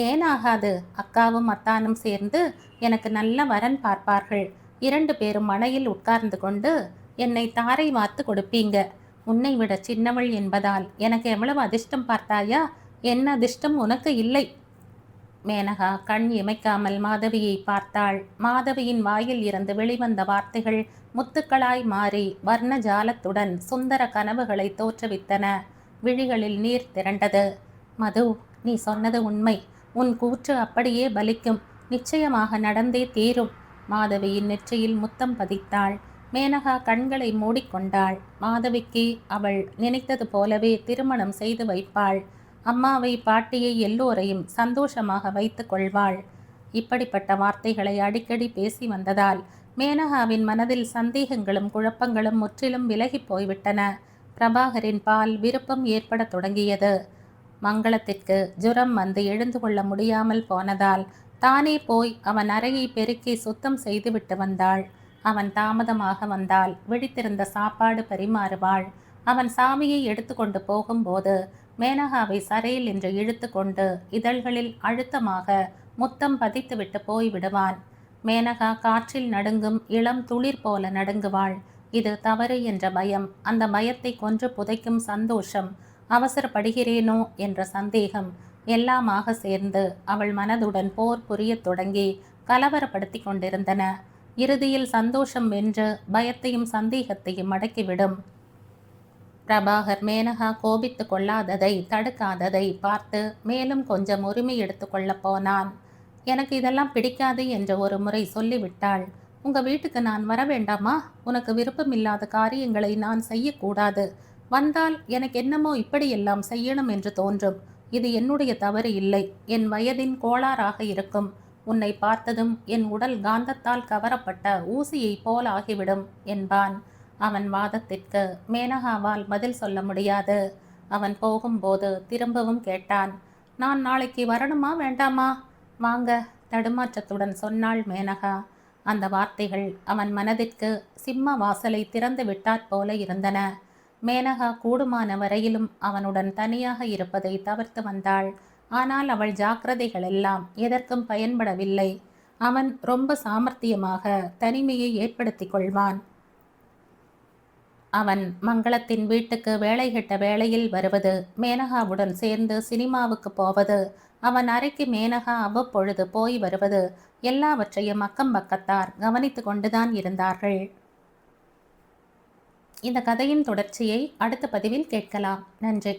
ஏன் ஆகாது? அக்காவும் அத்தானும் சேர்ந்து எனக்கு நல்ல வரன் பார்ப்பார்கள். 2 பேரும் மனையில் உட்கார்ந்து கொண்டு என்னை தாரை வார்த்து கொடுப்பீங்க. உன்னை விட சின்னவள் என்பதால் எனக்கு எவ்வளவு அதிர்ஷ்டம் பார்த்தாயா? என்ன அதிர்ஷ்டம் உனக்கு இல்லை? மேனகா கண் இமைக்காமல் மாதவியை பார்த்தாள். மாதவியின் வாயில் இருந்து வெளிவந்த வார்த்தைகள் முத்துக்களாய் மாறி வர்ண ஜாலத்துடன் சுந்தர கனவுகளை தோற்றுவித்தன. விழிகளில் நீர் திரண்டது. மது, நீ சொன்னது உண்மை. உன் கூற்று அப்படியே பலிக்கும். நிச்சயமாக நடந்தே தீரும். மாதவியின் நெற்றியில் முத்தம் பதித்தாள். மேனகா கண்களை மூடிக்கொண்டாள். மாதவிக்கு அவள் நினைத்தது போலவே திருமணம் செய்து வைப்பாள். அம்மாவை, பாட்டியை, எல்லோரையும் சந்தோஷமாக வைத்து கொள்வாள். இப்படிப்பட்ட வார்த்தைகளை அடிக்கடி பேசி வந்ததால் மேனகாவின் மனதில் சந்தேகங்களும் குழப்பங்களும் முற்றிலும் விலகி போய்விட்டன. பிரபாகரின் பால் விருப்பம் ஏற்படத் தொடங்கியது. மங்களத்திற்கு ஜுரம் வந்து எழுந்து கொள்ள முடியாமல் போனதால் தானே போய் அவன் அறையை பெருக்கி சுத்தம் செய்துவிட்டு வந்தாள். அவன் தாமதமாக வந்தால் விழித்திருந்த சாப்பாடு பரிமாறுவாள். அவன் சாவியை எடுத்துக்கொண்டு போகும்போது மேனகாவை சரையில் என்று இழுத்து கொண்டு இதழ்களில் அழுத்தமாக முத்தம் பதித்துவிட்டு போய்விடுவான். மேனகா காற்றில் நடுங்கும் இளம் துளிர் போல நடுங்குவாள். இது தவறு என்ற பயம், அந்த பயத்தை கொன்று புதைக்கும் சந்தோஷம், அவசரப்படுகிறேனோ என்ற சந்தேகம் எல்லாமாக சேர்ந்து அவள் மனதுடன் போர் புரியத் தொடங்கி கலவரப்படுத்தி கொண்டிருந்தன. இறுதியில் சந்தோஷம் வென்று பயத்தையும் சந்தேகத்தையும் அடக்கிவிடும். பிரபாகர் மேனகா கோபித்து கொள்ளாததை தடுக்காததை பார்த்து மேலும் கொஞ்சம் உரிமை எடுத்து கொள்ளப் போனான். எனக்கு இதெல்லாம் பிடிக்காது என்று ஒரு முறை சொல்லிவிட்டாள். உங்க வீட்டுக்கு நான் வர வேண்டாமா? உனக்கு விருப்பமில்லாத காரியங்களை நான் செய்யக்கூடாது. வந்தால் எனக்கு என்னமோ இப்படியெல்லாம் செய்யணும் என்று தோன்றும். இது என்னுடைய தவறு இல்லை, என் வயதின் கோளாறாக இருக்கும். உன்னை பார்த்ததும் என் உடல் காந்தத்தால் கவரப்பட்ட ஊசியை போல் ஆகிவிடும் என்பான். அவன் வாதத்திற்கு மேனகாவால் பதில் சொல்ல முடியாது. அவன் போகும்போது திரும்பவும் கேட்டான், நான் நாளைக்கு வரணுமா வேண்டாமா? வாங்க, தடுமாற்றத்துடன் சொன்னாள் மேனகா. அந்த வார்த்தைகள் அவன் மனதிற்கு சிம்ம வாசலை திறந்து விட்டாற் போல இருந்தன. மேனகா கூடுமான வரையிலும் அவனுடன் தனியாக இருப்பதை தவிர்த்து வந்தாள். ஆனால் அவள் ஜாக்கிரதைகள் எல்லாம் எதற்கும் பயன்படவில்லை. அவன் ரொம்ப சாமர்த்தியமாக தனிமையை ஏற்படுத்தி கொள்வான். அவன் மங்களத்தின் வீட்டுக்கு வேலை கெட்ட வேளையில் வருவது, மேனகாவுடன் சேர்ந்து சினிமாவுக்கு போவது, அவன் அறைக்கு மேனகா அவ்வப்பொழுது போய் வருவது எல்லாவற்றையும் அக்கம் பக்கத்தார் கவனித்து கொண்டுதான் இருந்தார்கள். இந்த கதையின் தொடர்ச்சியை அடுத்த பதிவில் கேட்கலாம். நன்றி.